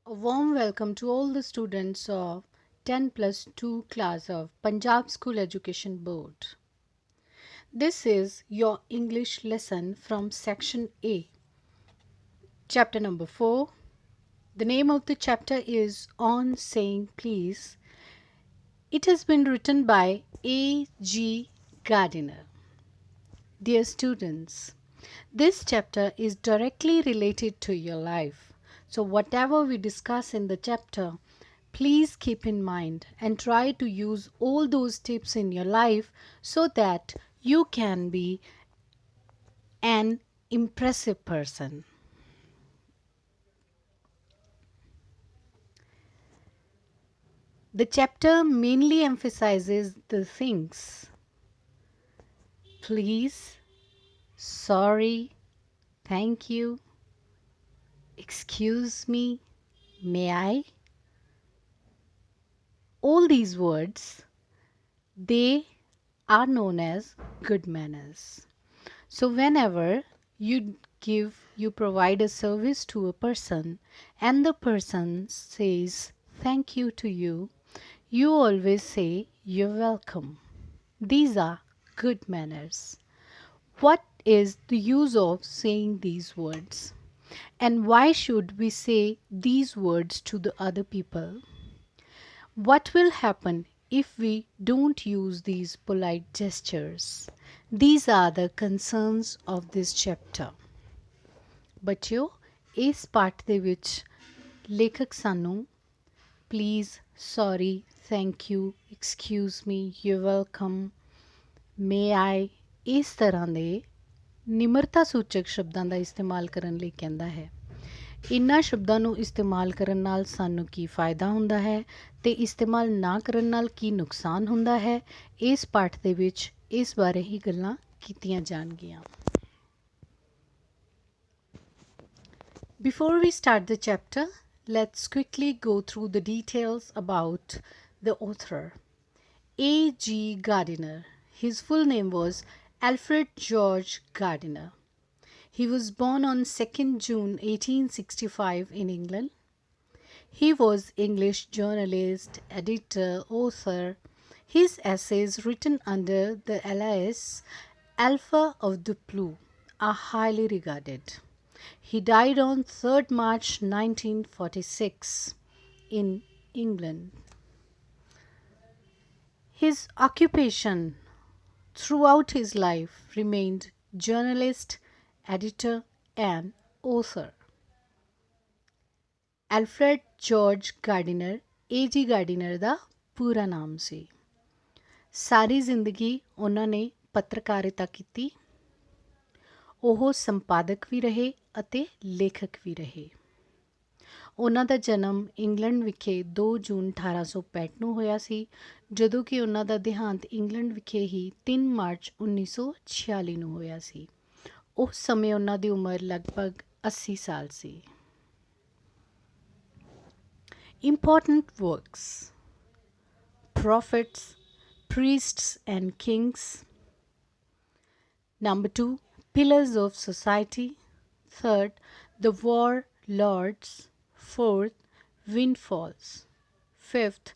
A warm welcome to all the students of 10 plus 2 class of Punjab School Education Board. This is your English lesson from section A, chapter number 4. The name of the chapter is On Saying Please. It has been written by A.G. Gardiner. Dear students, this chapter is directly related to your life. So whatever we discuss in the chapter, please keep in mind and try to use all those tips in your life so that you can be an impressive person. The chapter mainly emphasizes the things please, sorry, thank you, excuse me, may I. All these words, they are known as good manners. So whenever you provide a service to a person and the person says thank you to you, you always say you're welcome. These are good manners. What is the use of saying these words? And why should we say these words to the other people? What will happen if we don't use these polite gestures? These are the concerns of this chapter. ਬੱਚਿਓ ਇਸ ਪਾਠ ਦੇ ਵਿੱਚ ਲੇਖਕ ਸਾਨੂੰ please sorry thank you excuse me you welcome may I ਇਸ ਤਰ੍ਹਾਂ ਦੇ ਨਿਮਰਤਾ ਸੂਚਕ ਸ਼ਬਦਾਂ ਦਾ ਇਸਤੇਮਾਲ ਕਰਨ ਲਈ ਕਹਿੰਦਾ ਹੈ। ਇਨ੍ਹਾਂ ਸ਼ਬਦਾਂ ਨੂੰ ਇਸਤੇਮਾਲ ਕਰਨ ਨਾਲ ਸਾਨੂੰ ਕੀ ਫਾਇਦਾ ਹੁੰਦਾ ਹੈ ਤੇ ਇਸਤੇਮਾਲ ਨਾ ਕਰਨ ਨਾਲ ਕੀ ਨੁਕਸਾਨ ਹੁੰਦਾ ਹੈ, ਇਸ ਪਾਠ ਦੇ ਵਿੱਚ ਇਸ ਬਾਰੇ ਹੀ ਗੱਲਾਂ ਕੀਤੀਆਂ ਜਾਣਗੀਆਂ। Before we start the chapter, let's quickly go through the details about the author. A.G.Gardiner. His full name was Alfred George Gardiner. He was born on 2nd June 1865 in England. He was English journalist, editor, author. His essays written under the alias Alpha of the Blue are highly regarded. He died on 3rd March 1946 in England. His occupation throughout his life remained journalist, editor, and author. Alfred George Gardiner, A.G. Gardiner ਦਾ ਪੂਰਾ ਨਾਮ ਸੀ। ਸਾਰੀ ਜ਼ਿੰਦਗੀ ਉਹਨਾਂ ਨੇ ਪੱਤਰਕਾਰਿਤਾ ਕੀਤੀ। ਉਹ ਸੰਪਾਦਕ ਵੀ ਰਹੇ ਅਤੇ ਲੇਖਕ ਵੀ ਰਹੇ। ਉਹਨਾਂ ਦਾ ਜਨਮ ਇੰਗਲੈਂਡ ਵਿਖੇ 2 ਜੂਨ 1865 ਨੂੰ ਹੋਇਆ ਸੀ, ਜਦੋਂ ਕਿ ਉਹਨਾਂ ਦਾ ਦੇਹਾਂਤ ਇੰਗਲੈਂਡ ਵਿਖੇ ਹੀ 3 ਮਾਰਚ 1946 ਨੂੰ ਹੋਇਆ ਸੀ। ਉਸ ਸਮੇਂ ਉਹਨਾਂ ਦੀ ਉਮਰ ਲਗਭਗ 80 ਸਾਲ ਸੀ। Important works: Prophets, Priests and Kings. Number 2, Pillars of Society. 3rd, The War Lords. 4th, Windfalls. 5th,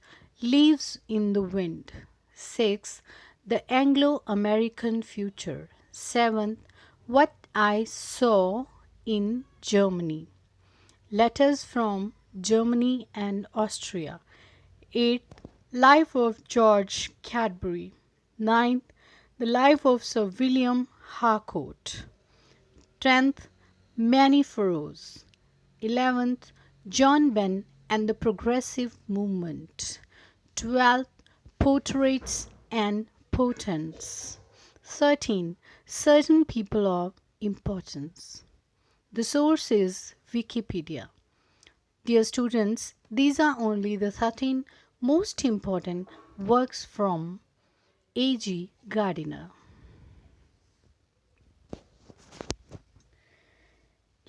Leaves in the Wind. 6th, The Anglo-American Future. 7th, What I Saw in Germany. Letters from Germany and Austria. 8th, Life of George Cadbury. 9th, The Life of Sir William Harcourt. 10th, Many Furrows. 11th, John Benn and the Progressive Movement. 12th, Portraits and Portents. 13, Certain People of Importance. The source is Wikipedia. Dear students, these are only the 13 most important works from A.G. Gardiner.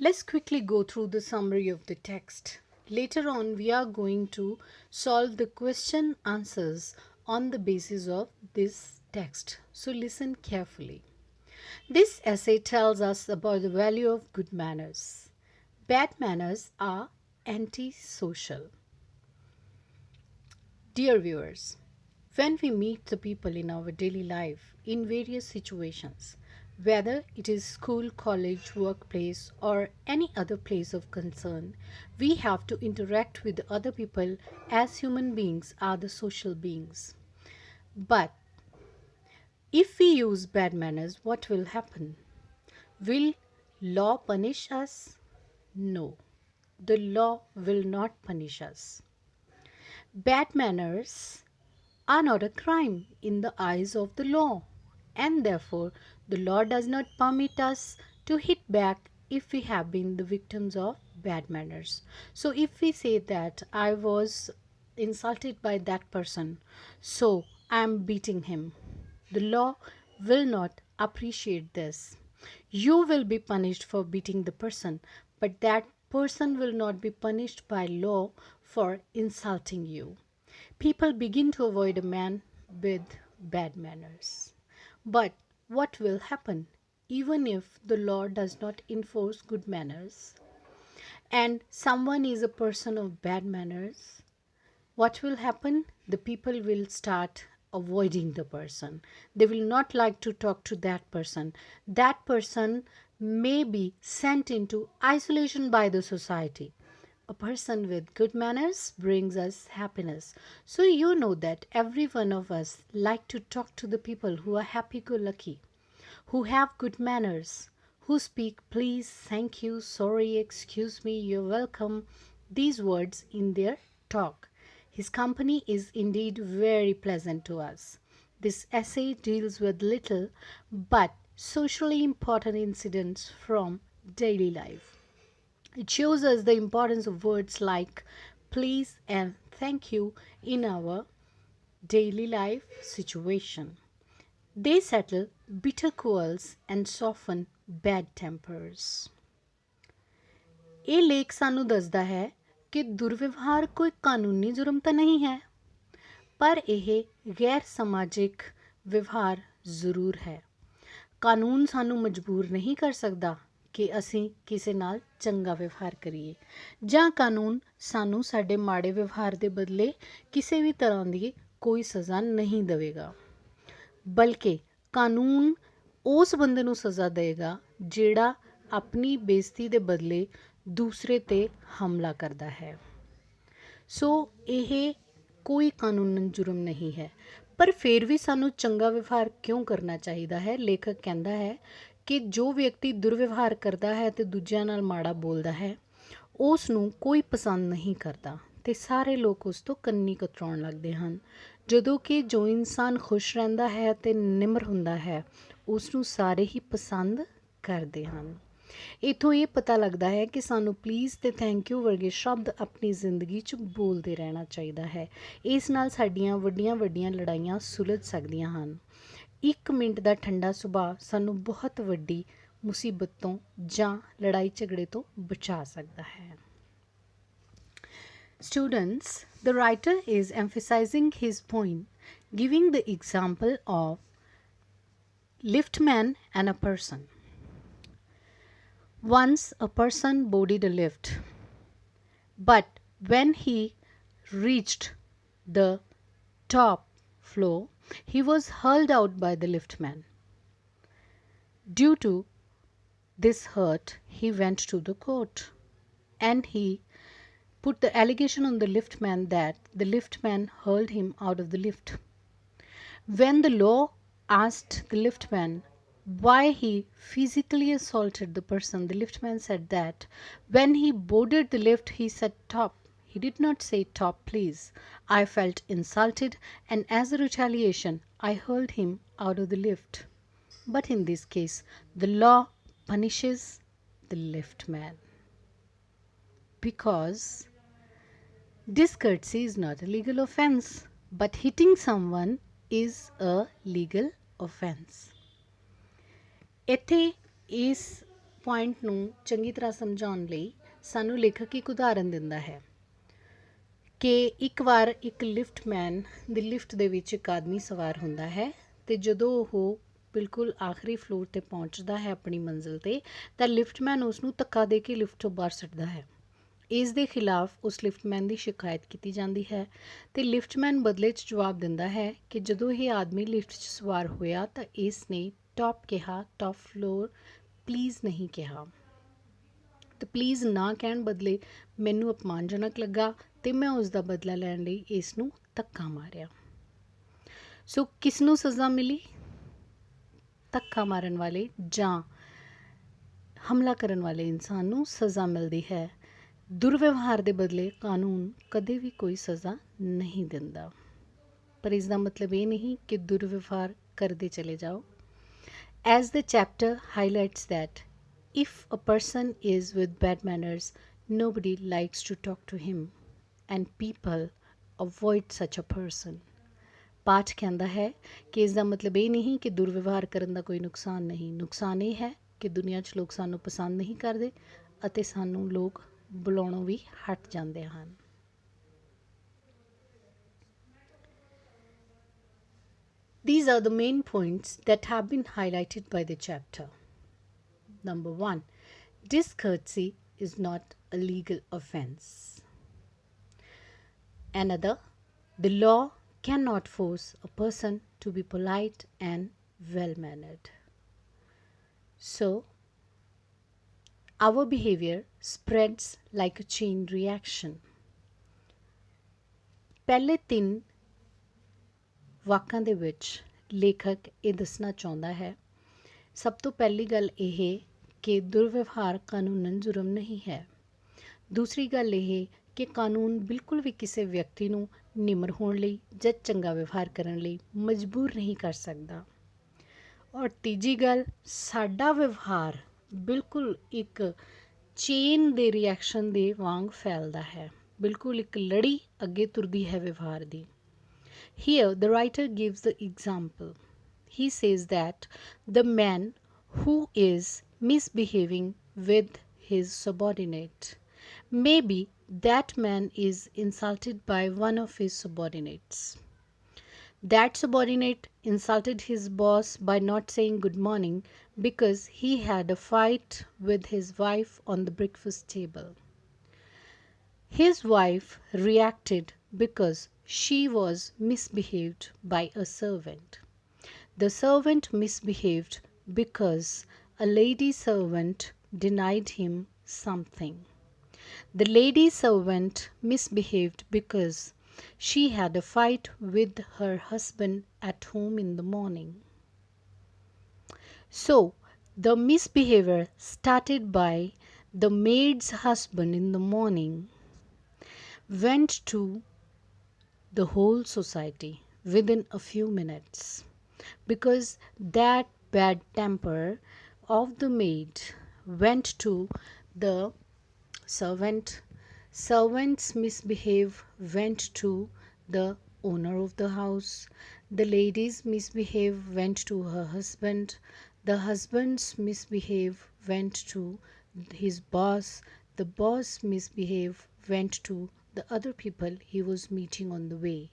Let's quickly go through the summary of the text. Later on, we are going to solve the question answers on the basis of this text. So listen carefully. This essay tells us about the value of good manners. Bad manners are Antisocial. Dear viewers, when we meet the people in our daily life in various situations, whether it is school, college, workplace, or any other place of concern, we have to interact with other people as human beings are the social beings. But if we use bad manners, what will happen? Will law punish us? No, the law will not punish us. Bad manners are not a crime in the eyes of the law, and therefore the law does not permit us to hit back if we have been the victims of bad manners. So, if we say that I was insulted by that person, so I am beating him, the law will not appreciate this. You will be punished for beating the person, but that person will not be punished by law for insulting you. People begin to avoid a man with bad manners. But what will happen even if the law does not enforce good manners and someone is a person of bad manners? What will happen? The people will start avoiding the person. They will not like to talk to that person. That person may be sent into isolation by the society. A person with good manners brings us happiness. So you know that every one of us like to talk to the people who are happy-go-lucky, who have good manners, who speak please, thank you, sorry, excuse me, you're welcome, these words in their talk. His company is indeed very pleasant to us. This essay deals with little but socially important incidents from daily life. It shows us the importance of words like please and thank you in our daily life situation. They settle bitter quarrels and soften bad tempers. ਇਹ ਲੇਖ ਸਾਨੂੰ ਦੱਸਦਾ ਹੈ ਕਿ ਦੁਰਵਿਵਹਾਰ ਕੋਈ ਕਾਨੂੰਨੀ ਜੁਰਮ ਤਾਂ ਨਹੀਂ ਹੈ, ਪਰ ਇਹ ਗੈਰ ਸਮਾਜਿਕ ਵਿਵਹਾਰ ਜ਼ਰੂਰ ਹੈ। ਕਾਨੂੰਨ ਸਾਨੂੰ ਮਜਬੂਰ ਨਹੀਂ ਕਰ ਸਕਦਾ ਕਿ ਅਸੀਂ ਕਿਸੇ ਨਾਲ ਚੰਗਾ ਵਿਵਹਾਰ ਕਰੀਏ, ਜਾਂ ਕਾਨੂੰਨ ਸਾਨੂੰ ਸਾਡੇ ਮਾੜੇ ਵਿਵਹਾਰ ਦੇ ਬਦਲੇ ਕਿਸੇ ਵੀ ਤਰ੍ਹਾਂ ਦੀ ਕੋਈ ਸਜ਼ਾ ਨਹੀਂ ਦੇਵੇਗਾ, ਬਲਕਿ ਕਾਨੂੰਨ ਉਸ ਬੰਦੇ ਨੂੰ ਸਜ਼ਾ ਦੇਵੇਗਾ ਜਿਹੜਾ ਆਪਣੀ ਬੇਇੱਜ਼ਤੀ ਦੇ ਬਦਲੇ ਦੂਸਰੇ 'ਤੇ ਹਮਲਾ ਕਰਦਾ ਹੈ। ਸੋ ਇਹ ਕੋਈ ਕਾਨੂੰਨ ਜੁਰਮ ਨਹੀਂ ਹੈ, ਪਰ ਫਿਰ ਵੀ ਸਾਨੂੰ ਚੰਗਾ ਵਿਵਹਾਰ ਕਿਉਂ ਕਰਨਾ ਚਾਹੀਦਾ ਹੈ? ਲੇਖਕ ਕਹਿੰਦਾ ਹੈ ਕਿ ਜੋ ਵਿਅਕਤੀ ਦੁਰਵਿਵਹਾਰ ਕਰਦਾ ਹੈ ਅਤੇ ਦੂਜਿਆਂ ਨਾਲ ਮਾੜਾ ਬੋਲਦਾ ਹੈ, ਉਸ ਨੂੰ ਕੋਈ ਪਸੰਦ ਨਹੀਂ ਕਰਦਾ ਅਤੇ ਸਾਰੇ ਲੋਕ ਉਸ ਤੋਂ ਕੰਨੀ ਕਤਰਾਉਣ ਲੱਗਦੇ ਹਨ, ਜਦੋਂ ਕਿ ਜੋ ਇਨਸਾਨ ਖੁਸ਼ ਰਹਿੰਦਾ ਹੈ ਅਤੇ ਨਿਮਰ ਹੁੰਦਾ ਹੈ, ਉਸ ਨੂੰ ਸਾਰੇ ਹੀ ਪਸੰਦ ਕਰਦੇ ਹਨ। ਇੱਥੋਂ ਇਹ ਪਤਾ ਲੱਗਦਾ ਹੈ ਕਿ ਸਾਨੂੰ ਪਲੀਜ਼ ਅਤੇ ਥੈਂਕ ਯੂ ਵਰਗੇ ਸ਼ਬਦ ਆਪਣੀ ਜ਼ਿੰਦਗੀ 'ਚ ਬੋਲਦੇ ਰਹਿਣਾ ਚਾਹੀਦਾ ਹੈ। ਇਸ ਨਾਲ ਸਾਡੀਆਂ ਵੱਡੀਆਂ ਵੱਡੀਆਂ ਲੜਾਈਆਂ ਸੁਲਝ ਸਕਦੀਆਂ ਹਨ। 1 ਮਿੰਟ ਦਾ ਠੰਡਾ ਸੁਭਾਅ ਸਾਨੂੰ ਬਹੁਤ ਵੱਡੀ ਮੁਸੀਬਤ ਤੋਂ ਜਾਂ ਲੜਾਈ ਝਗੜੇ ਤੋਂ ਬਚਾ ਸਕਦਾ ਹੈ। Students, the writer is emphasizing his point, giving the example of liftman and a person. Once a person boarded a lift, but when he reached the top floor, he was hurled out by the liftman. Due to this hurt, he went to the court and he put the allegation on the liftman that the liftman hurled him out of the lift. When the law asked the liftman why he physically assaulted the person, the liftman said that when he boarded the lift, he said top. He did not say top, please. I felt insulted and as a retaliation, I hurled him out of the lift. But in this case, the law punishes the liftman because discourtesy is not a legal offense, but hitting someone is a legal offense. ਇੱਥੇ ਇਸ point ਨੂੰ ਚੰਗੀ ਤਰ੍ਹਾਂ ਸਮਝਾਉਣ ਲਈ ਸਾਨੂੰ ਲੇਖਕ ਇੱਕ ਉਦਾਹਰਨ ਦਿੰਦਾ ਹੈ ਕਿ ਇੱਕ ਵਾਰ ਇੱਕ ਲਿਫਟਮੈਨ ਦੀ ਲਿਫਟ ਦੇ ਵਿੱਚ ਇੱਕ ਆਦਮੀ ਸਵਾਰ ਹੁੰਦਾ ਹੈ ਅਤੇ ਜਦੋਂ ਉਹ ਬਿਲਕੁਲ ਆਖਰੀ ਫਲੋਰ 'ਤੇ ਪਹੁੰਚਦਾ ਹੈ ਆਪਣੀ ਮੰਜ਼ਿਲ 'ਤੇ, ਤਾਂ ਲਿਫਟਮੈਨ ਉਸ ਨੂੰ ਧੱਕਾ ਦੇ ਕੇ ਲਿਫਟ ਤੋਂ ਬਾਹਰ ਸੁੱਟਦਾ ਹੈ। ਇਸ ਦੇ ਖਿਲਾਫ ਉਸ ਲਿਫਟਮੈਨ ਦੀ ਸ਼ਿਕਾਇਤ ਕੀਤੀ ਜਾਂਦੀ ਹੈ ਅਤੇ ਲਿਫਟਮੈਨ ਬਦਲੇ 'ਚ ਜਵਾਬ ਦਿੰਦਾ ਹੈ ਕਿ ਜਦੋਂ ਇਹ ਆਦਮੀ ਲਿਫਟ 'ਚ ਸਵਾਰ ਹੋਇਆ ਤਾਂ ਇਸ ਨੇ ਟੌਪ ਕਿਹਾ, ਟੌਪ ਫਲੋਰ ਪਲੀਜ਼ ਨਹੀਂ ਕਿਹਾ। ਅਤੇ ਪਲੀਜ਼ ਨਾ ਕਹਿਣ ਬਦਲੇ ਮੈਨੂੰ ਅਪਮਾਨਜਨਕ ਲੱਗਾ ਅਤੇ ਮੈਂ ਉਸ ਦਾ ਬਦਲਾ ਲੈਣ ਲਈ ਇਸ ਨੂੰ ਧੱਕਾ ਮਾਰਿਆ। ਸੋ ਕਿਸ ਨੂੰ ਸਜ਼ਾ ਮਿਲੀ? ਧੱਕਾ ਮਾਰਨ ਵਾਲੇ ਜਾਂ ਹਮਲਾ ਕਰਨ ਵਾਲੇ ਇਨਸਾਨ ਨੂੰ ਸਜ਼ਾ ਮਿਲਦੀ ਹੈ। ਦੁਰਵਿਵਹਾਰ ਦੇ ਬਦਲੇ ਕਾਨੂੰਨ ਕਦੇ ਵੀ ਕੋਈ ਸਜ਼ਾ ਨਹੀਂ ਦਿੰਦਾ। ਪਰ ਇਸ ਦਾ ਮਤਲਬ ਇਹ ਨਹੀਂ ਕਿ ਦੁਰਵਿਵਹਾਰ ਕਰਦੇ ਚਲੇ ਜਾਓ। As the chapter highlights that if a person is with bad manners, nobody likes to talk to him and people avoid such a person. ਪਾਠ ਕਹਿੰਦਾ ਹੈ ਕਿ ਇਸ ਦਾ ਮਤਲਬ ਇਹ ਨਹੀਂ ਕਿ ਦੁਰਵਿਵਹਾਰ ਕਰਨ ਦਾ ਕੋਈ ਨੁਕਸਾਨ ਨਹੀਂ। ਨੁਕਸਾਨ ਇਹ ਹੈ ਕਿ ਦੁਨੀਆ 'ਚ ਲੋਕ ਸਾਨੂੰ ਪਸੰਦ ਨਹੀਂ ਕਰਦੇ ਅਤੇ ਸਾਨੂੰ ਲੋਕ ਬੁਲਾਉਣੋਂ ਵੀ ਹਟ ਜਾਂਦੇ ਹਨ। These are the main points that have been highlighted by the chapter. Number 1, discourtesy is not a legal offense. Another, the law cannot force a person to be polite and well-mannered. So, our behavior spreads like a chain reaction. ਪਹਿਲੇ 3 ਵਾਕਾਂ ਦੇ ਵਿੱਚ ਲੇਖਕ ਇਹ ਦੱਸਣਾ ਚਾਹੁੰਦਾ ਹੈ, ਸਭ ਤੋਂ ਪਹਿਲੀ ਗੱਲ ਇਹ ਕਿ ਦੁਰਵਿਵਹਾਰ ਕਾਨੂੰਨਨ ਜੁਰਮ ਨਹੀਂ ਹੈ। ਦੂਸਰੀ ਗੱਲ ਇਹ ਕਿ ਕਾਨੂੰਨ ਬਿਲਕੁਲ ਵੀ ਕਿਸੇ ਵਿਅਕਤੀ ਨੂੰ ਨਿਮਰ ਹੋਣ ਲਈ ਜਾਂ ਚੰਗਾ ਵਿਵਹਾਰ ਕਰਨ ਲਈ ਮਜਬੂਰ ਨਹੀਂ ਕਰ ਸਕਦਾ। ਔਰ ਤੀਜੀ ਗੱਲ, ਸਾਡਾ ਵਿਵਹਾਰ ਬਿਲਕੁਲ ਇੱਕ ਚੇਨ ਦੇ ਰਿਐਕਸ਼ਨ ਦੇ ਵਾਂਗ ਫੈਲਦਾ ਹੈ, ਬਿਲਕੁਲ ਇੱਕ ਲੜੀ ਅੱਗੇ ਤੁਰਦੀ ਹੈ ਵਿਵਹਾਰ ਦੀ। Here the writer gives the example. He says that the man who is misbehaving with his subordinate, maybe that man is insulted by one of his subordinates. That subordinate insulted his boss by not saying good morning because he had a fight with his wife on the breakfast table. His wife reacted because she was misbehaved by a servant. The servant misbehaved because a lady servant denied him something. The lady servant misbehaved because she had a fight with her husband at home in the morning. So, the misbehavior started by the maid's husband in the morning went to the whole society within a few minutes, because that bad temper of the maid went to the servant. Servant's misbehave went to the owner of the house. The lady's misbehave went to her husband. The husband's misbehave went to his boss. The boss misbehave went to the other people he was meeting on the way.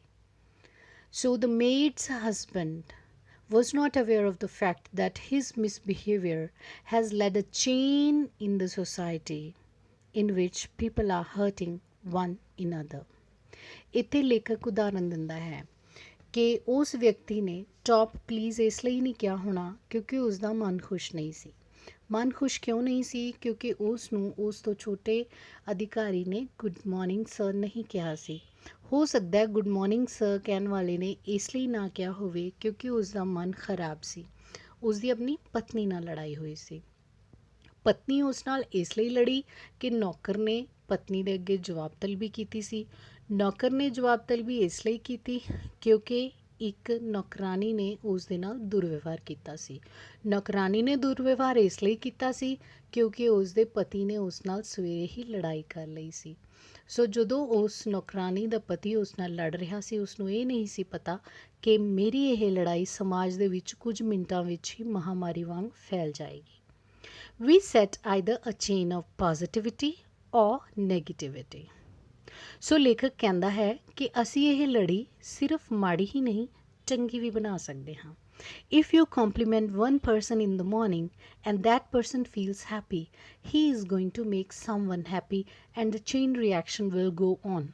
So the maid's husband was not aware of the fact that his misbehavior has led a chain in the society in which people are hurting one another. ਇੱਥੇ ਲੇਖਕ ਉਦਾਹਰਨ ਦਿੰਦਾ ਹੈ ਕਿ ਉਸ ਵਿਅਕਤੀ ਨੇ top please ਇਸ ਲਈ ਨਹੀਂ ਕਿਹਾ ਹੋਣਾ ਕਿਉਂਕਿ ਉਸ ਦਾ ਮਨ ਖੁਸ਼ ਨਹੀਂ ਸੀ। ਮਨ ਖੁਸ਼ ਕਿਉਂ ਨਹੀਂ ਸੀ? ਕਿਉਂਕਿ ਉਸ ਨੂੰ ਉਸ ਤੋਂ ਛੋਟੇ ਅਧਿਕਾਰੀ ਨੇ ਗੁੱਡ ਮੋਰਨਿੰਗ ਸਰ ਨਹੀਂ ਕਿਹਾ ਸੀ। ਹੋ ਸਕਦਾ ਹੈ ਗੁੱਡ ਮੋਰਨਿੰਗ ਸਰ ਕਹਿਣ ਵਾਲੇ ਨੇ ਇਸ ਲਈ ਨਾ ਕਿਹਾ ਹੋਵੇ ਕਿਉਂਕਿ ਉਸ ਦਾ ਮਨ ਖਰਾਬ ਸੀ। ਉਸ ਦੀ ਆਪਣੀ ਪਤਨੀ ਨਾਲ ਲੜਾਈ ਹੋਈ ਸੀ। ਪਤਨੀ ਉਸ ਨਾਲ ਇਸ ਲਈ ਲੜੀ ਕਿ ਨੌਕਰ ਨੇ ਪਤਨੀ ਦੇ ਅੱਗੇ ਜਵਾਬ ਤਲਬੀ ਕੀਤੀ ਸੀ। ਨੌਕਰ ਨੇ ਜਵਾਬ ਤਲਬੀ ਇਸ ਲਈ ਕੀਤੀ ਕਿਉਂਕਿ ਇੱਕ ਨੌਕਰਾਨੀ ਨੇ ਉਸ ਦੇ ਨਾਲ ਦੁਰਵਿਵਹਾਰ ਕੀਤਾ ਸੀ। ਨੌਕਰਾਨੀ ਨੇ ਦੁਰਵਿਵਹਾਰ ਇਸ ਲਈ ਕੀਤਾ ਸੀ ਕਿਉਂਕਿ ਉਸ ਦੇ ਪਤੀ ਨੇ ਉਸ ਨਾਲ ਸਵੇਰੇ ਹੀ ਲੜਾਈ ਕਰ ਲਈ ਸੀ। ਸੋ ਜਦੋਂ ਉਸ ਨੌਕਰਾਨੀ ਦਾ ਪਤੀ ਉਸ ਨਾਲ ਲੜ ਰਿਹਾ ਸੀ, ਉਸਨੂੰ ਇਹ ਨਹੀਂ ਸੀ ਪਤਾ ਕਿ ਮੇਰੀ ਇਹ ਲੜਾਈ ਸਮਾਜ ਦੇ ਵਿੱਚ ਕੁਝ ਮਿੰਟਾਂ ਵਿੱਚ ਹੀ ਮਹਾਮਾਰੀ ਵਾਂਗ ਫੈਲ ਜਾਏਗੀ। We set either a chain of positivity or negativity. ਸੋ ਲੇਖਕ ਕਹਿੰਦਾ ਹੈ ਕਿ ਅਸੀਂ ਇਹ ਲੜੀ ਸਿਰਫ ਮਾੜੀ ਹੀ ਨਹੀਂ ਚੰਗੀ ਵੀ ਬਣਾ ਸਕਦੇ ਹਾਂ। If you compliment one person in the morning and that person feels happy, he is going to make someone happy and the chain reaction will go on.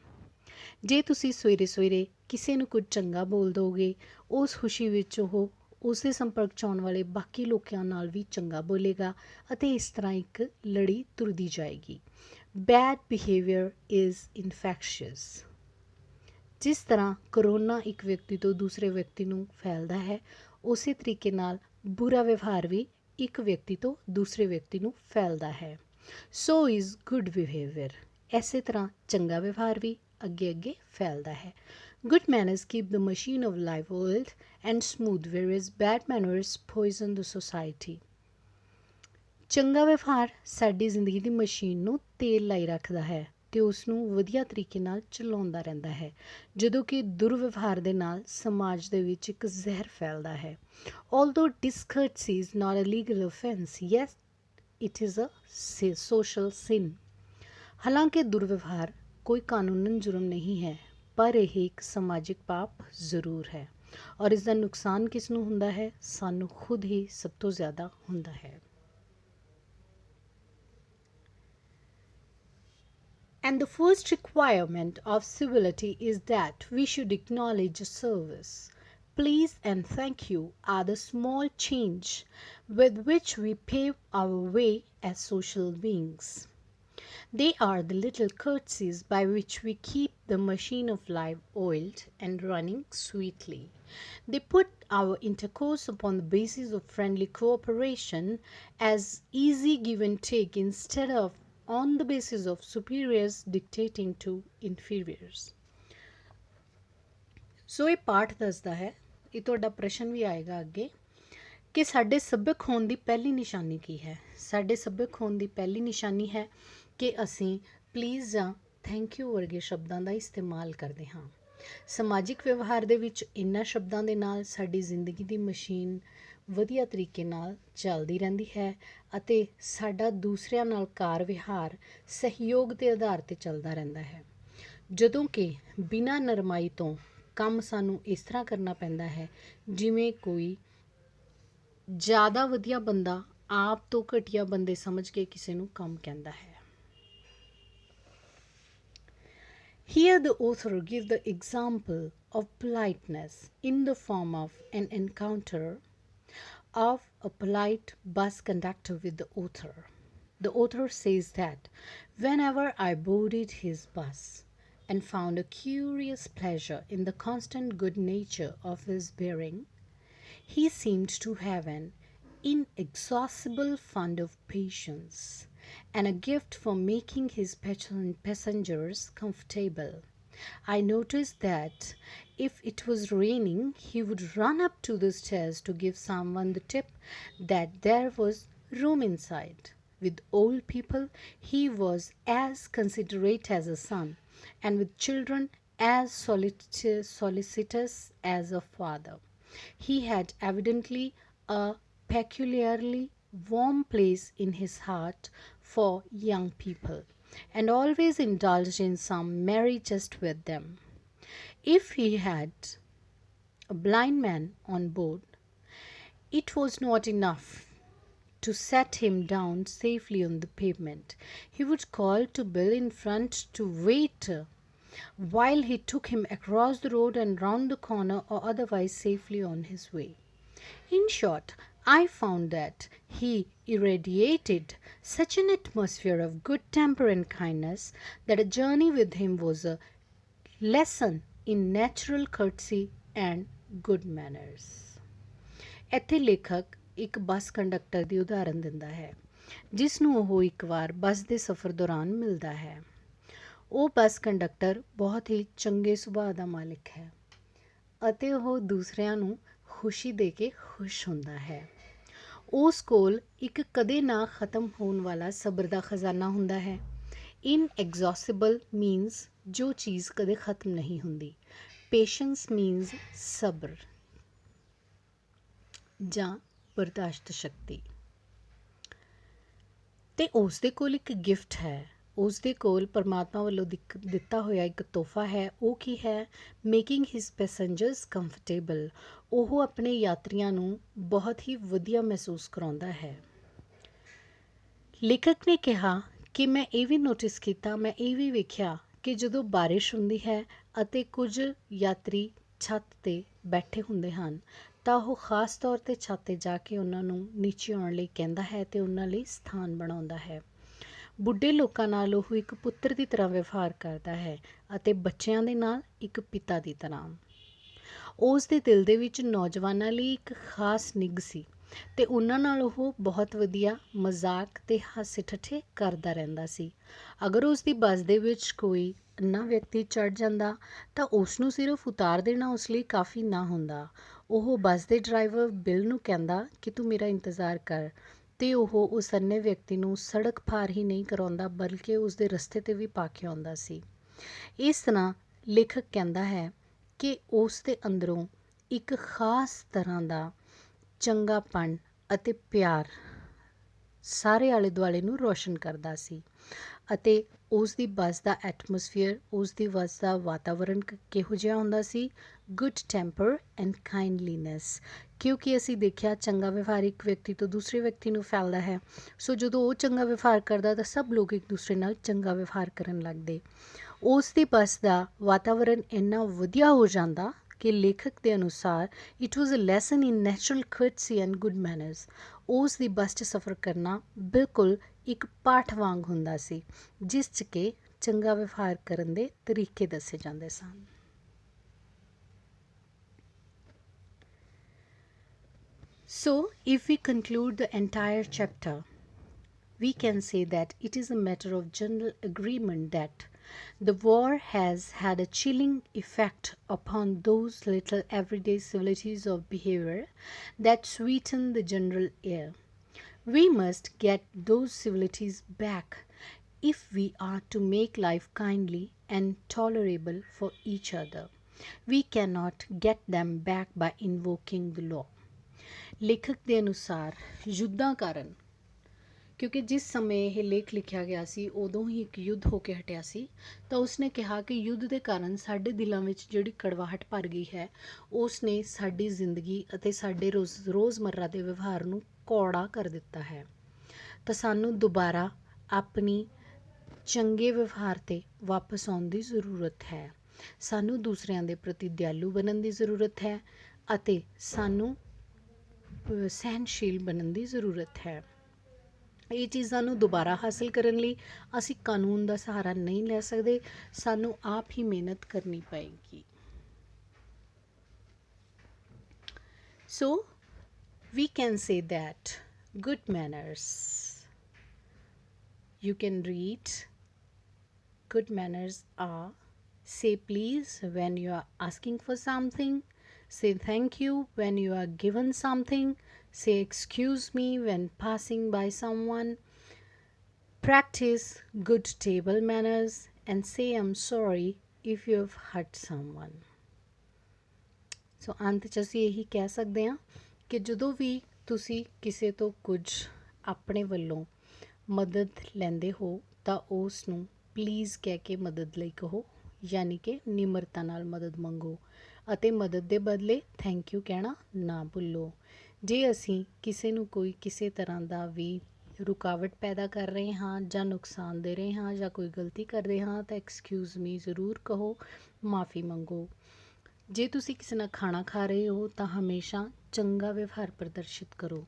ਜੇ ਤੁਸੀਂ ਸਵੇਰੇ ਸਵੇਰੇ ਕਿਸੇ ਨੂੰ ਕੁਝ ਚੰਗਾ ਬੋਲ ਦੋਗੇ, ਉਸ ਖੁਸ਼ੀ ਵਿੱਚ ਉਹ ਉਸ ਦੇ ਸੰਪਰਕ 'ਚ ਆਉਣ ਵਾਲੇ ਬਾਕੀ ਲੋਕਾਂ ਨਾਲ ਵੀ ਚੰਗਾ ਬੋਲੇਗਾ ਅਤੇ ਇਸ ਤਰ੍ਹਾਂ ਇੱਕ ਲੜੀ ਤੁਰਦੀ ਜਾਏਗੀ। Bad behaviour is infectious. ਜਿਸ ਤਰ੍ਹਾਂ ਕਰੋਨਾ ਇੱਕ ਵਿਅਕਤੀ ਤੋਂ ਦੂਸਰੇ ਵਿਅਕਤੀ ਨੂੰ ਫੈਲਦਾ ਹੈ, ਉਸੇ ਤਰੀਕੇ ਨਾਲ ਬੁਰਾ ਵਿਵਹਾਰ ਵੀ ਇੱਕ ਵਿਅਕਤੀ ਤੋਂ ਦੂਸਰੇ ਵਿਅਕਤੀ ਨੂੰ ਫੈਲਦਾ ਹੈ। So is good behaviour. ਇਸੇ ਤਰ੍ਹਾਂ ਚੰਗਾ ਵਿਵਹਾਰ ਵੀ ਅੱਗੇ ਅੱਗੇ ਫੈਲਦਾ ਹੈ। Good manners keep the machine of life oiled and smooth whereas bad manners poison the society। ਚੰਗਾ ਵਿਵਹਾਰ ਸਾਡੀ ਜ਼ਿੰਦਗੀ ਦੀ ਮਸ਼ੀਨ ਨੂੰ ਤੇਲ ਲਾਈ ਰੱਖਦਾ ਹੈ ਅਤੇ ਉਸ ਨੂੰ ਵਧੀਆ ਤਰੀਕੇ ਨਾਲ ਚਲਾਉਂਦਾ ਰਹਿੰਦਾ ਹੈ, ਜਦੋਂ ਕਿ ਦੁਰਵਿਵਹਾਰ ਦੇ ਨਾਲ ਸਮਾਜ ਦੇ ਵਿੱਚ ਇੱਕ ਜ਼ਹਿਰ ਫੈਲਦਾ ਹੈ। Although discourtesy is not a legal offense, yes, it is a social sin। ਹਾਲਾਂਕਿ ਦੁਰਵਿਵਹਾਰ ਕੋਈ ਕਾਨੂੰਨਨ ਜੁਰਮ ਨਹੀਂ ਹੈ, ਪਰ ਇਹ ਇੱਕ ਸਮਾਜਿਕ ਪਾਪ ਜ਼ਰੂਰ ਹੈ ਔਰ ਇਸ ਦਾ ਨੁਕਸਾਨ ਕਿਸ ਨੂੰ ਹੁੰਦਾ ਹੈ? ਸਾਨੂੰ ਖੁਦ ਹੀ ਸਭ ਤੋਂ ਜ਼ਿਆਦਾ ਹੁੰਦਾ ਹੈ। And the first requirement of civility is that we should acknowledge a service. Please and thank you are the small change with which we pave our way as social beings. They are the little courtesies by which we keep the machine of life oiled and running sweetly. They put our intercourse upon the basis of friendly cooperation as easy give and take instead of on the basis of superiors dictating to inferiors। ਸੋ ਇਹ ਪਾਠ ਦੱਸਦਾ ਹੈ, ਇਹ ਤੁਹਾਡਾ ਪ੍ਰਸ਼ਨ ਵੀ ਆਏਗਾ ਅੱਗੇ, ਕਿ ਸਾਡੇ ਸੱਭਿਅਕ ਹੋਣ ਦੀ ਪਹਿਲੀ ਨਿਸ਼ਾਨੀ ਕੀ ਹੈ। ਸਾਡੇ ਸੱਭਿਅਕ ਹੋਣ ਦੀ ਪਹਿਲੀ ਨਿਸ਼ਾਨੀ ਹੈ ਕਿ ਅਸੀਂ ਪਲੀਜ਼ ਜਾਂ ਥੈਂਕ ਯੂ ਵਰਗੇ ਸ਼ਬਦਾਂ ਦਾ ਇਸਤੇਮਾਲ ਕਰਦੇ ਹਾਂ। ਸਮਾਜਿਕ ਵਿਵਹਾਰ ਦੇ ਵਿੱਚ ਇਹਨਾਂ ਸ਼ਬਦਾਂ ਦੇ ਨਾਲ ਸਾਡੀ ਜ਼ਿੰਦਗੀ ਦੀ ਮਸ਼ੀਨ ਵਧੀਆ ਤਰੀਕੇ ਨਾਲ ਚੱਲਦੀ ਰਹਿੰਦੀ ਹੈ ਅਤੇ ਸਾਡਾ ਦੂਸਰਿਆਂ ਨਾਲ ਕਾਰ ਵਿਹਾਰ ਸਹਿਯੋਗ ਦੇ ਆਧਾਰ 'ਤੇ ਚੱਲਦਾ ਰਹਿੰਦਾ ਹੈ, ਜਦੋਂ ਕਿ ਬਿਨਾਂ ਨਰਮਾਈ ਤੋਂ ਕੰਮ ਸਾਨੂੰ ਇਸ ਤਰ੍ਹਾਂ ਕਰਨਾ ਪੈਂਦਾ ਹੈ ਜਿਵੇਂ ਕੋਈ ਜ਼ਿਆਦਾ ਵਧੀਆ ਬੰਦਾ ਆਪ ਤੋਂ ਘਟੀਆ ਬੰਦੇ ਸਮਝ ਕੇ ਕਿਸੇ ਨੂੰ ਕੰਮ ਕਹਿੰਦਾ ਹੈ। Here the author gives the example of politeness in the form of an encounter of a polite bus conductor with the author. The author says that whenever I boarded his bus and found a curious pleasure in the constant good nature of his bearing, he seemed to have an inexhaustible fund of patience and a gift for making his passengers comfortable. I noticed that if it was raining, he would run up to the stairs to give someone the tip that there was room inside. With old people, he was as considerate as a son, and with children as solicitous as a father. He had evidently a peculiarly warm place in his heart for young people, and always indulged in some merry jest with them. If he had a blind man on board, it was not enough to set him down safely on the pavement. He would call to Bill in front to wait while he took him across the road and round the corner or otherwise safely on his way. In short, I found that he irradiated such an atmosphere of good temper and kindness that a journey with him was a lesson in natural courtesy and good manners। ਇੱਥੇ ਲੇਖਕ ਇੱਕ bus conductor ਦੀ ਉਦਾਹਰਨ ਦਿੰਦਾ ਹੈ ਜਿਸ ਨੂੰ ਉਹ ਇੱਕ ਵਾਰ ਬੱਸ ਦੇ ਸਫ਼ਰ ਦੌਰਾਨ ਮਿਲਦਾ ਹੈ। ਉਹ ਬੱਸ ਕੰਡਕਟਰ ਬਹੁਤ ਹੀ ਚੰਗੇ ਸੁਭਾਅ ਦਾ ਮਾਲਿਕ ਹੈ ਅਤੇ ਉਹ ਦੂਸਰਿਆਂ ਨੂੰ ਖੁਸ਼ੀ ਦੇ ਕੇ ਖੁਸ਼ ਹੁੰਦਾ ਹੈ। ਉਸ ਕੋਲ ਇੱਕ ਕਦੇ ਨਾ ਖਤਮ ਹੋਣ ਵਾਲਾ ਸਬਰ ਦਾ ਖਜ਼ਾਨਾ ਹੁੰਦਾ ਹੈ। ਇਨਐਗਜ਼ੌਸਟਿਬਲ ਮੀਨਸ ਜੋ ਚੀਜ਼ ਕਦੇ ਖਤਮ ਨਹੀਂ ਹੁੰਦੀ। ਪੇਸ਼ੈਂਸ ਮੀਨਸ ਸਬਰ ਜਾਂ ਬਰਦਾਸ਼ਤ ਸ਼ਕਤੀ। ਅਤੇ ਉਸ ਦੇ ਕੋਲ ਇੱਕ ਗਿਫਟ ਹੈ ਉਸ ਦੇ ਕੋਲ ਪਰਮਾਤਮਾ ਵੱਲੋਂ ਦਿੱਤਾ ਹੋਇਆ ਇੱਕ ਤੋਹਫਾ ਹੈ। ਉਹ ਕੀ ਹੈ? ਮੇਕਿੰਗ ਹਿਸ ਪੈਸੇਂਜਰਸ ਕੰਫਰਟੇਬਲ। ਉਹ ਆਪਣੇ ਯਾਤਰੀਆਂ ਨੂੰ ਬਹੁਤ ਹੀ ਵਧੀਆ ਮਹਿਸੂਸ ਕਰਾਉਂਦਾ ਹੈ। ਲੇਖਕ ਨੇ ਕਿਹਾ ਕਿ ਮੈਂ ਇਹ ਵੀ ਨੋਟਿਸ ਕੀਤਾ, ਮੈਂ ਇਹ ਵੀ ਵੇਖਿਆ ਕਿ ਜਦੋਂ ਬਾਰਿਸ਼ ਹੁੰਦੀ ਹੈ ਅਤੇ ਕੁਝ ਯਾਤਰੀ ਛੱਤ 'ਤੇ ਬੈਠੇ ਹੁੰਦੇ ਹਨ ਤਾਂ ਉਹ ਖ਼ਾਸ ਤੌਰ 'ਤੇ ਛੱਤ 'ਤੇ ਜਾ ਕੇ ਉਹਨਾਂ ਨੂੰ ਨੀਚੇ ਆਉਣ ਲਈ ਕਹਿੰਦਾ ਹੈ ਅਤੇ ਉਹਨਾਂ ਲਈ ਸਥਾਨ ਬਣਾਉਂਦਾ ਹੈ। ਬੁੱਢੇ ਲੋਕਾਂ ਨਾਲ ਉਹ ਇੱਕ ਪੁੱਤਰ ਦੀ ਤਰ੍ਹਾਂ ਵਿਵਹਾਰ ਕਰਦਾ ਹੈ ਅਤੇ ਬੱਚਿਆਂ ਦੇ ਨਾਲ ਇੱਕ ਪਿਤਾ ਦੀ ਤਰ੍ਹਾਂ। ਉਸ ਦੇ ਦਿਲ ਦੇ ਵਿੱਚ ਨੌਜਵਾਨਾਂ ਲਈ ਇੱਕ ਖ਼ਾਸ ਨਿੱਘ ਸੀ ਅਤੇ ਉਹਨਾਂ ਨਾਲ ਉਹ ਬਹੁਤ ਵਧੀਆ ਮਜ਼ਾਕ ਅਤੇ ਹਾਸੇ ਠੱਠੇ ਕਰਦਾ ਰਹਿੰਦਾ ਸੀ। ਅਗਰ ਉਸ ਦੀ ਬੱਸ ਦੇ ਵਿੱਚ ਕੋਈ ਅੰਨਾ ਵਿਅਕਤੀ ਚੜ੍ਹ ਜਾਂਦਾ ਤਾਂ ਉਸ ਨੂੰ ਸਿਰਫ ਉਤਾਰ ਦੇਣਾ ਉਸ ਲਈ ਕਾਫੀ ਨਾ ਹੁੰਦਾ। ਉਹ ਬੱਸ ਦੇ ਡਰਾਈਵਰ ਬਿਲ ਨੂੰ ਕਹਿੰਦਾ ਕਿ ਤੂੰ ਮੇਰਾ ਇੰਤਜ਼ਾਰ ਕਰ, ਅਤੇ ਉਹ ਉਸ ਅੰਨੇ ਵਿਅਕਤੀ ਨੂੰ ਸੜਕ ਪਾਰ ਹੀ ਨਹੀਂ ਕਰਾਉਂਦਾ ਬਲਕਿ ਉਸ ਦੇ ਰਸਤੇ 'ਤੇ ਵੀ ਪਾ ਕੇ ਆਉਂਦਾ ਸੀ। ਇਸ ਤਰ੍ਹਾਂ ਲੇਖਕ ਕਹਿੰਦਾ ਹੈ ਕਿ ਉਸ ਦੇ ਅੰਦਰੋਂ ਇੱਕ ਖ਼ਾਸ ਤਰ੍ਹਾਂ ਦਾ ਚੰਗਾਪਣ ਅਤੇ ਪਿਆਰ ਸਾਰੇ ਆਲੇ ਦੁਆਲੇ ਨੂੰ ਰੋਸ਼ਨ ਕਰਦਾ ਸੀ ਅਤੇ ਉਸ ਦੀ ਬੱਸ ਦਾ ਐਟਮੋਸਫੀਅਰ, ਉਸ ਦੀ ਬੱਸ ਦਾ ਵਾਤਾਵਰਨ ਕਿਹੋ ਜਿਹਾ ਹੁੰਦਾ ਸੀ? Good temper and kindliness. ਕਿਉਂਕਿ ਅਸੀਂ ਦੇਖਿਆ ਚੰਗਾ ਵਿਵਹਾਰ ਇੱਕ ਵਿਅਕਤੀ ਤੋਂ ਦੂਸਰੇ ਵਿਅਕਤੀ ਨੂੰ ਫੈਲਦਾ ਹੈ। ਸੋ ਜਦੋਂ ਉਹ ਚੰਗਾ ਵਿਵਹਾਰ ਕਰਦਾ ਤਾਂ ਸਭ ਲੋਕ ਇੱਕ ਦੂਸਰੇ ਨਾਲ ਚੰਗਾ ਵਿਵਹਾਰ ਕਰਨ ਲੱਗਦੇ। ਉਸ ਦੀ ਬੱਸ ਦਾ ਵਾਤਾਵਰਨ ਇੰਨਾ ਵਧੀਆ ਹੋ ਜਾਂਦਾ ਕਿ ਲੇਖਕ ਦੇ ਅਨੁਸਾਰ it was a lesson in natural courtesy and good manners. ਉਸ ਦੀ ਬੱਸ 'ਚ ਸਫ਼ਰ ਕਰਨਾ ਬਿਲਕੁਲ ਇੱਕ ਪਾਠ ਵਾਂਗ ਹੁੰਦਾ ਸੀ ਜਿਸ 'ਚ ਕਿ ਚੰਗਾ ਵਿਵਹਾਰ ਕਰਨ ਦੇ ਤਰੀਕੇ ਦੱਸੇ ਜਾਂਦੇ ਸਨ। So, if we conclude the entire chapter, we can say that it is a matter of general agreement that the war has had a chilling effect upon those little everyday civilities of behavior that sweeten the general air. We must get those civilities back if we are to make life kindly and tolerable for each other. We cannot get them back by invoking the law. ਲੇਖਕ ਦੇ ਅਨੁਸਾਰ ਯੁੱਧਾਂ ਕਾਰਨ, ਕਿਉਂਕਿ ਜਿਸ ਸਮੇਂ ਇਹ ਲੇਖ ਲਿਖਿਆ ਗਿਆ ਸੀ ਉਦੋਂ ਹੀ ਇੱਕ ਯੁੱਧ ਹੋ ਕੇ ਹਟਿਆ ਸੀ, ਤਾਂ ਉਸਨੇ ਕਿਹਾ ਕਿ ਯੁੱਧ ਦੇ ਕਾਰਨ ਸਾਡੇ ਦਿਲਾਂ ਵਿੱਚ ਜਿਹੜੀ ਕੜਵਾਹਟ ਭਰ ਗਈ ਹੈ ਉਸ ਨੇ ਸਾਡੀ ਜ਼ਿੰਦਗੀ ਅਤੇ ਸਾਡੇ ਰੋਜ਼ਮर्रा ਦੇ ਵਿਵਹਾਰ ਨੂੰ ਕੌੜਾ ਕਰ ਦਿੱਤਾ ਹੈ। ਤਾਂ ਸਾਨੂੰ ਦੁਬਾਰਾ ਆਪਣੀ ਚੰਗੇ ਵਿਵਹਾਰ 'ਤੇ ਵਾਪਸ ਆਉਣ ਦੀ ਜ਼ਰੂਰਤ ਹੈ। ਸਾਨੂੰ ਦੂਸਰਿਆਂ ਦੇ ਪ੍ਰਤੀ ਦਿਆਲੂ ਬਣਨ ਦੀ ਜ਼ਰੂਰਤ ਹੈ ਅਤੇ ਸਾਨੂੰ ਸਹਿਨਸ਼ੀਲ ਬਣਨ ਦੀ ਜ਼ਰੂਰਤ ਹੈ। ਇਹ ਚੀਜ਼ਾਂ ਨੂੰ ਦੁਬਾਰਾ ਹਾਸਿਲ ਕਰਨ ਲਈ ਅਸੀਂ ਕਾਨੂੰਨ ਦਾ ਸਹਾਰਾ ਨਹੀਂ ਲੈ ਸਕਦੇ, ਸਾਨੂੰ ਆਪ ਹੀ ਮਿਹਨਤ ਕਰਨੀ ਪਏਗੀ। So, we can say that good manners. You can read good manners are say please when you are asking for something, say thank you when you are given something, say excuse me when passing by someone, practice good table manners and say I'm sorry if you have hurt someone. ਸੋ ਅੰਤ 'ਚ ਅਸੀਂ ਇਹੀ ਕਹਿ ਸਕਦੇ ਹਾਂ ਕਿ ਜਦੋਂ ਵੀ ਤੁਸੀਂ ਕਿਸੇ ਤੋਂ ਕੁਝ ਆਪਣੇ ਵੱਲੋਂ ਮਦਦ ਲੈਂਦੇ ਹੋ ਤਾਂ ਉਸ ਨੂੰ ਪਲੀਜ਼ ਕਹਿ ਕੇ ਮਦਦ ਲਈ ਕਹੋ, ਯਾਨੀ ਕਿ ਨਿਮਰਤਾ ਨਾਲ ਮਦਦ ਮੰਗੋ ਅਤੇ ਮਦਦ ਦੇ ਬਦਲੇ ਥੈਂਕ ਯੂ ਕਹਿਣਾ ਨਾ ਭੁੱਲੋ। ਜੇ ਅਸੀਂ ਕਿਸੇ ਨੂੰ ਕੋਈ ਕਿਸੇ ਤਰ੍ਹਾਂ ਦਾ ਵੀ ਰੁਕਾਵਟ ਪੈਦਾ ਕਰ ਰਹੇ ਹਾਂ ਜਾਂ ਨੁਕਸਾਨ ਦੇ ਰਹੇ ਹਾਂ ਜਾਂ ਕੋਈ ਗਲਤੀ ਕਰ ਰਹੇ ਹਾਂ ਤਾਂ ਐਕਸਕਿਊਜ਼ ਮੀ ਜ਼ਰੂਰ ਕਹੋ, ਮਾफ़ੀ ਮੰਗੋ। ਜੇ ਤੁਸੀਂ ਕਿਸੇ ਨਾਲ ਖਾਣਾ ਖਾ ਰਹੇ ਹੋ ਤਾਂ ਹਮੇਸ਼ਾ ਚੰਗਾ ਵਿਵਹਾਰ ਪ੍ਰਦਰਸ਼ਿਤ ਕਰੋ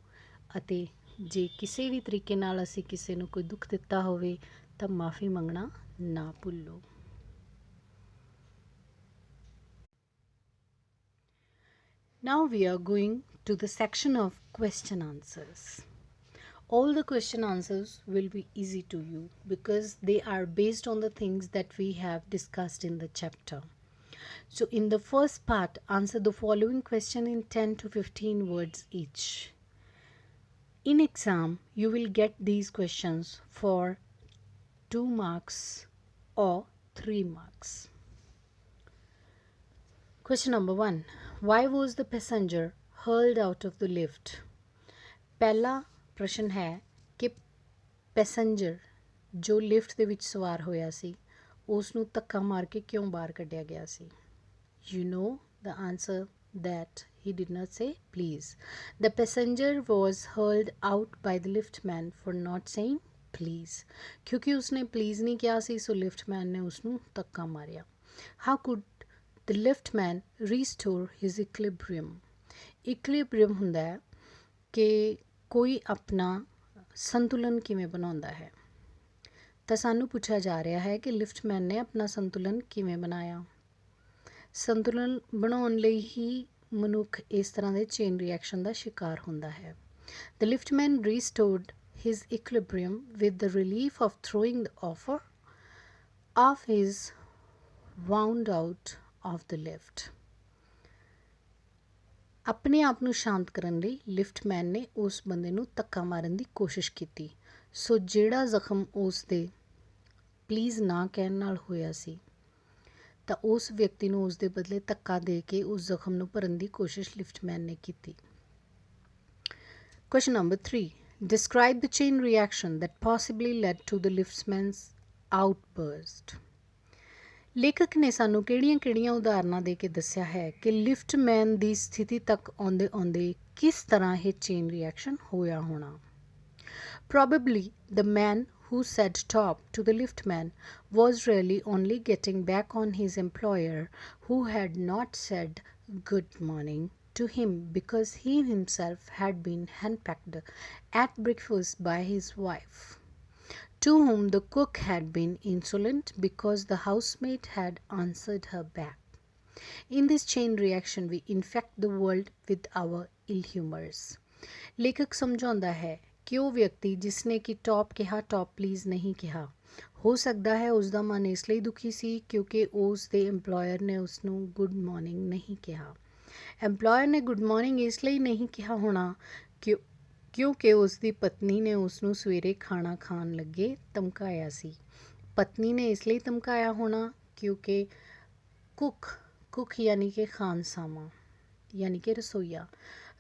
ਅਤੇ ਜੇ ਕਿਸੇ ਵੀ ਤਰੀਕੇ ਨਾਲ ਅਸੀਂ ਕਿਸੇ ਨੂੰ ਕੋਈ ਦੁੱਖ ਦਿੱਤਾ ਹੋਵੇ ਤਾਂ ਮਾफ़ੀ ਮੰਗਣਾ ਨਾ ਭੁੱਲੋ। Now we are going to the section of question answers. All the question answers will be easy to you because they are based on the things that we have discussed in the chapter. So in the first part, answer the following question in 10 to 15 words each. In exam, you will get these questions for 2 marks or 3 marks. Question number 1. Why was the passenger hurled out of the lift? पहला प्रश्न है कि passenger ਜੋ lift ਦੇ ਵਿੱਚ ਸਵਾਰ ਹੋਇਆ ਸੀ ਉਸ ਨੂੰ ਧੱਕਾ ਮਾਰ ਕੇ ਕਿਉਂ ਬਾਹਰ ਕੱਢਿਆ ਗਿਆ ਸੀ? You know the answer that he did not say please. The passenger was hurled out by the liftman for not saying please. क्योंकि उसने please नहीं किया सी सो liftman ने उसनू धक्का Maria. How could the liftman restore his equilibrium? Equilibrium ਹੁੰਦਾ है कि कोई अपना संतुलन किवें बनाउंदा है. ਤਾਂ ਸਾਨੂੰ ਪੁੱਛਿਆ ਜਾ ਰਿਹਾ ਹੈ ਕਿ ਲਿਫਟਮੈਨ ਨੇ ਆਪਣਾ ਸੰਤੁਲਨ ਕਿਵੇਂ ਬਣਾਇਆ? ਸੰਤੁਲਨ ਬਣਾਉਣ ਲਈ ਹੀ ਮਨੁੱਖ ਇਸ ਤਰ੍ਹਾਂ ਦੇ ਚੇਨ ਰਿਐਕਸ਼ਨ ਦਾ ਸ਼ਿਕਾਰ ਹੁੰਦਾ ਹੈ. The liftman restored his equilibrium with the relief of throwing the offer of his wound out of the lift. ਆਪਣੇ ਆਪ ਨੂੰ ਸ਼ਾਂਤ ਕਰਨ ਲਈ ਲਿਫਟਮੈਨ ਨੇ ਉਸ ਬੰਦੇ ਨੂੰ ਧੱਕਾ ਮਾਰਨ ਦੀ ਕੋਸ਼ਿਸ਼ ਕੀਤੀ. ਸੋ ਜਿਹੜਾ ਜ਼ਖਮ ਉਸ ਦੇ ਪਲੀਜ਼ ਨਾ ਕਹਿਣ ਨਾਲ ਹੋਇਆ ਸੀ ਤਾਂ ਉਸ ਵਿਅਕਤੀ ਨੂੰ ਉਸ ਦੇ ਬਦਲੇ ਧੱਕਾ ਦੇ ਕੇ ਉਸ ਜ਼ਖਮ ਨੂੰ ਭਰਨ ਦੀ ਕੋਸ਼ਿਸ਼ ਲਿਫਟਮੈਨ ਨੇ ਕੀਤੀ. Question number 3. Describe the chain reaction that possibly led to the liftman's outburst. ਲੇਖਕ ਨੇ ਸਾਨੂੰ ਕਿਹੜੀਆਂ ਉਦਾਹਰਨਾਂ ਦੇ ਕੇ ਦੱਸਿਆ ਹੈ ਕਿ ਲਿਫਟਮੈਨ ਦੀ ਸਥਿਤੀ ਤੱਕ ਆਉਂਦੇ ਕਿਸ ਤਰ੍ਹਾਂ ਇਹ ਚੇਨ ਰਿਐਕਸ਼ਨ ਹੋਇਆ ਹੋਣਾ. Probably the man who said stop to the liftman was really only getting back on his employer who had not said good morning to him because he himself had been henpecked at breakfast by his wife, to whom the cook had been insolent because the housemaid had answered her back. In this chain reaction we infect the world with our ill humors. ਲੇਖਕ ਸਮਝਾਉਂਦਾ ਹੈ ਕਿ ਉਹ ਵਿਅਕਤੀ ਜਿਸਨੇ ਕਿ top ਕਿਹਾ top please ਨਹੀਂ ਕਿਹਾ, ਹੋ ਸਕਦਾ ਹੈ ਉਸ ਦਾ ਮਨ ਇਸ ਲਈ ਦੁਖੀ ਸੀ ਕਿਉਂਕਿ ਉਸ ਦੇ ਇੰਪਲੋਇਰ ਨੇ ਉਸ ਨੂੰ ਗੁੱਡ ਮਾਰਨਿੰਗ ਨਹੀਂ ਕਿਹਾ. ਇੰਪਲੋਇਰ ਨੇ ਗੁੱਡ ਮਾਰਨਿੰਗ ਇਸ ਲਈ ਨਹੀਂ ਕਿਹਾ ਹੋਣਾ ਕਿਉਂਕਿ ਉਸ ਦੀ ਪਤਨੀ ਨੇ ਉਸ ਨੂੰ ਸਵੇਰੇ ਖਾਣਾ ਖਾਣ ਲੱਗੇ ਧਮਕਾਇਆ ਸੀ. ਪਤਨੀ ਨੇ ਇਸ ਲਈ ਧਮਕਾਇਆ ਹੋਣਾ ਕਿਉਂਕਿ ਕੁੱਕ ਯਾਨੀ ਕਿ ਖਾਨਸਾਮਾ ਯਾਨੀ ਕਿ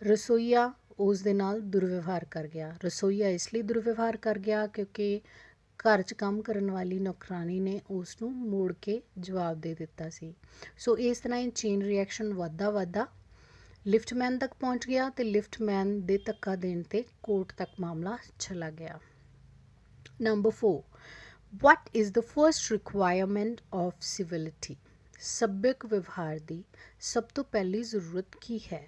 ਰਸੋਈਆ ਉਸ ਦੇ ਨਾਲ ਦੁਰਵਿਵਹਾਰ ਕਰ ਗਿਆ. ਰਸੋਈਆ ਇਸ ਲਈ ਦੁਰਵਿਵਹਾਰ ਕਰ ਗਿਆ ਕਿਉਂਕਿ ਘਰ 'ਚ ਕੰਮ ਕਰਨ ਵਾਲੀ ਨੌਕਰਾਨੀ ਨੇ ਉਸ ਨੂੰ ਮੋੜ ਕੇ ਜਵਾਬ ਦੇ ਦਿੱਤਾ ਸੀ. ਸੋ ਇਸ ਤਰ੍ਹਾਂ ਇਹ ਚੇਨ ਰਿਐਕਸ਼ਨ ਵੱਧਦਾ ਲਿਫਟਮੈਨ ਤੱਕ ਪਹੁੰਚ ਗਿਆ ਅਤੇ ਲਿਫਟਮੈਨ ਦੇ ਧੱਕਾ ਦੇਣ 'ਤੇ ਕੋਰਟ ਤੱਕ ਮਾਮਲਾ ਚਲਾ ਗਿਆ. Number 4. What is the first requirement of civility? ਸੱਭਿਅਕ ਵਿਵਹਾਰ ਦੀ ਸਭ ਤੋਂ ਪਹਿਲੀ ਜ਼ਰੂਰਤ ਕੀ ਹੈ?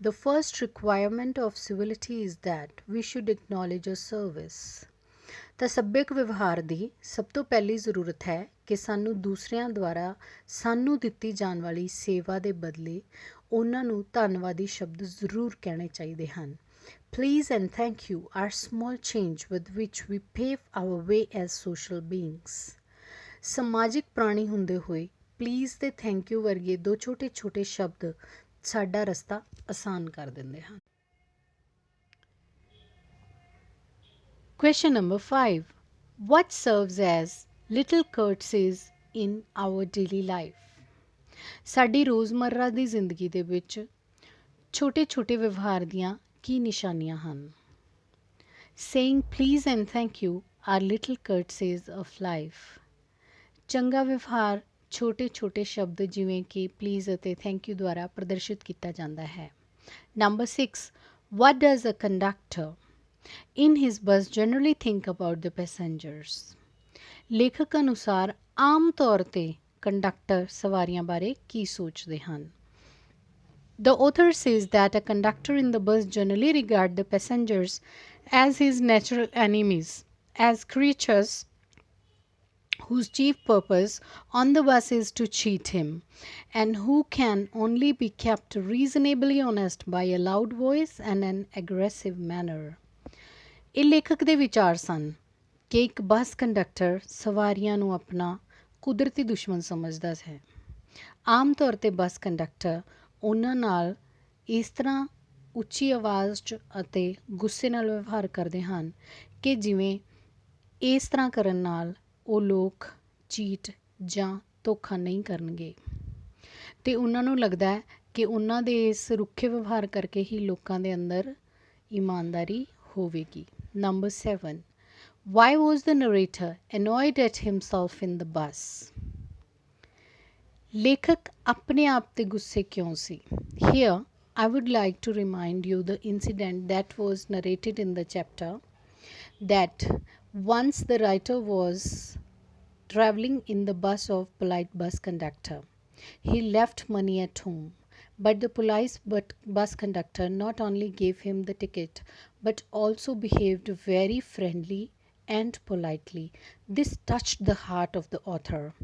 The first requirement of civility is that we should acknowledge a service. ਤਾਂ ਸੱਭਿਅਕ ਵਿਵਹਾਰ ਦੀ ਸਭ ਤੋਂ ਪਹਿਲੀ ਜ਼ਰੂਰਤ ਹੈ ਕਿ ਸਾਨੂੰ ਦੂਸਰਿਆਂ ਦੁਆਰਾ ਸਾਨੂੰ ਦਿੱਤੀ ਜਾਣ ਵਾਲੀ ਸੇਵਾ ਦੇ ਬਦਲੇ ਉਹਨਾਂ ਨੂੰ ਧੰਨਵਾਦੀ ਸ਼ਬਦ ਜ਼ਰੂਰ ਕਹਿਣੇ ਚਾਹੀਦੇ ਹਨ. Please and thank you are small change with which we pave our way as social beings. ਸਮਾਜਿਕ ਪ੍ਰਾਣੀ ਹੁੰਦੇ ਹੋਏ ਪਲੀਜ਼ ਤੇ ਥੈਂਕ ਯੂ ਵਰਗੇ ਦੋ ਛੋਟੇ ਸ਼ਬਦ ਸਾਡਾ ਰਸਤਾ ਆਸਾਨ ਕਰ ਦਿੰਦੇ ਹਨ. Question number 5. What serves as little courtesies in our daily life? ਸਾਡੀ ਰੋਜ਼ਮर्रा ਦੀ ਜ਼ਿੰਦਗੀ ਦੇ ਵਿੱਚ ਛੋਟੇ ਵਿਵਹਾਰ ਦੀਆਂ ਕੀ ਨਿਸ਼ਾਨੀਆਂ ਹਨ? Saying please and thank you are little courtesies of life. ਚੰਗਾ ਵਿਵਹਾਰ ਛੋਟੇ ਸ਼ਬਦ ਜਿਵੇਂ ਕਿ ਪਲੀਜ਼ ਅਤੇ ਥੈਂਕ ਯੂ ਦੁਆਰਾ ਪ੍ਰਦਰਸ਼ਿਤ ਕੀਤਾ ਜਾਂਦਾ ਹੈ. Number 6. What does a conductor in his bus generally think about the passengers? ਲੇਖਕ ਅਨੁਸਾਰ ਆਮ ਤੌਰ 'ਤੇ ਕੰਡਕਟਰ ਸਵਾਰੀਆਂ ਬਾਰੇ ਕੀ ਸੋਚਦੇ ਹਨ? The author says that a conductor in the bus generally regard the passengers as his natural enemies, as creatures whose chief purpose on the bus is to cheat him, and who can only be kept reasonably honest by a loud voice and an aggressive manner. ਇਹ ਲੇਖਕ ਦੇ ਵਿਚਾਰ ਸਨ ਕਿ ਇੱਕ bus conductor ਸਵਾਰੀਆਂ ਨੂੰ ਆਪਣਾ ਕੁਦਰਤੀ ਦੁਸ਼ਮਣ ਸਮਝਦਾ ਹੈ. ਆਮ ਤੌਰ 'ਤੇ ਬੱਸ ਕੰਡਕਟਰ ਉਹਨਾਂ ਨਾਲ ਇਸ ਤਰ੍ਹਾਂ ਉੱਚੀ ਆਵਾਜ਼ 'ਚ ਅਤੇ ਗੁੱਸੇ ਨਾਲ ਵਿਵਹਾਰ ਕਰਦੇ ਹਨ ਕਿ ਜਿਵੇਂ ਇਸ ਤਰ੍ਹਾਂ ਕਰਨ ਨਾਲ ਉਹ ਲੋਕ ਚੀਟ ਜਾਂ ਧੋਖਾ ਨਹੀਂ ਕਰਨਗੇ ਅਤੇ ਉਹਨਾਂ ਨੂੰ ਲੱਗਦਾ ਹੈ ਕਿ ਉਹਨਾਂ ਦੇ ਇਸ ਰੁੱਖੇ ਵਿਵਹਾਰ ਕਰਕੇ ਹੀ ਲੋਕਾਂ ਦੇ ਅੰਦਰ ਇਮਾਨਦਾਰੀ ਹੋਵੇਗੀ. Number 7. Why was the narrator annoyed at himself in the bus? लेखक अपने आप ते गुस्से क्यों सी? Here, I would like to remind you the incident that was narrated in the chapter, that once the writer was traveling in the bus of polite bus conductor. He left money at home, but the polite bus conductor not only gave him the ticket but also behaved very friendly and politely. This touched the heart of the author.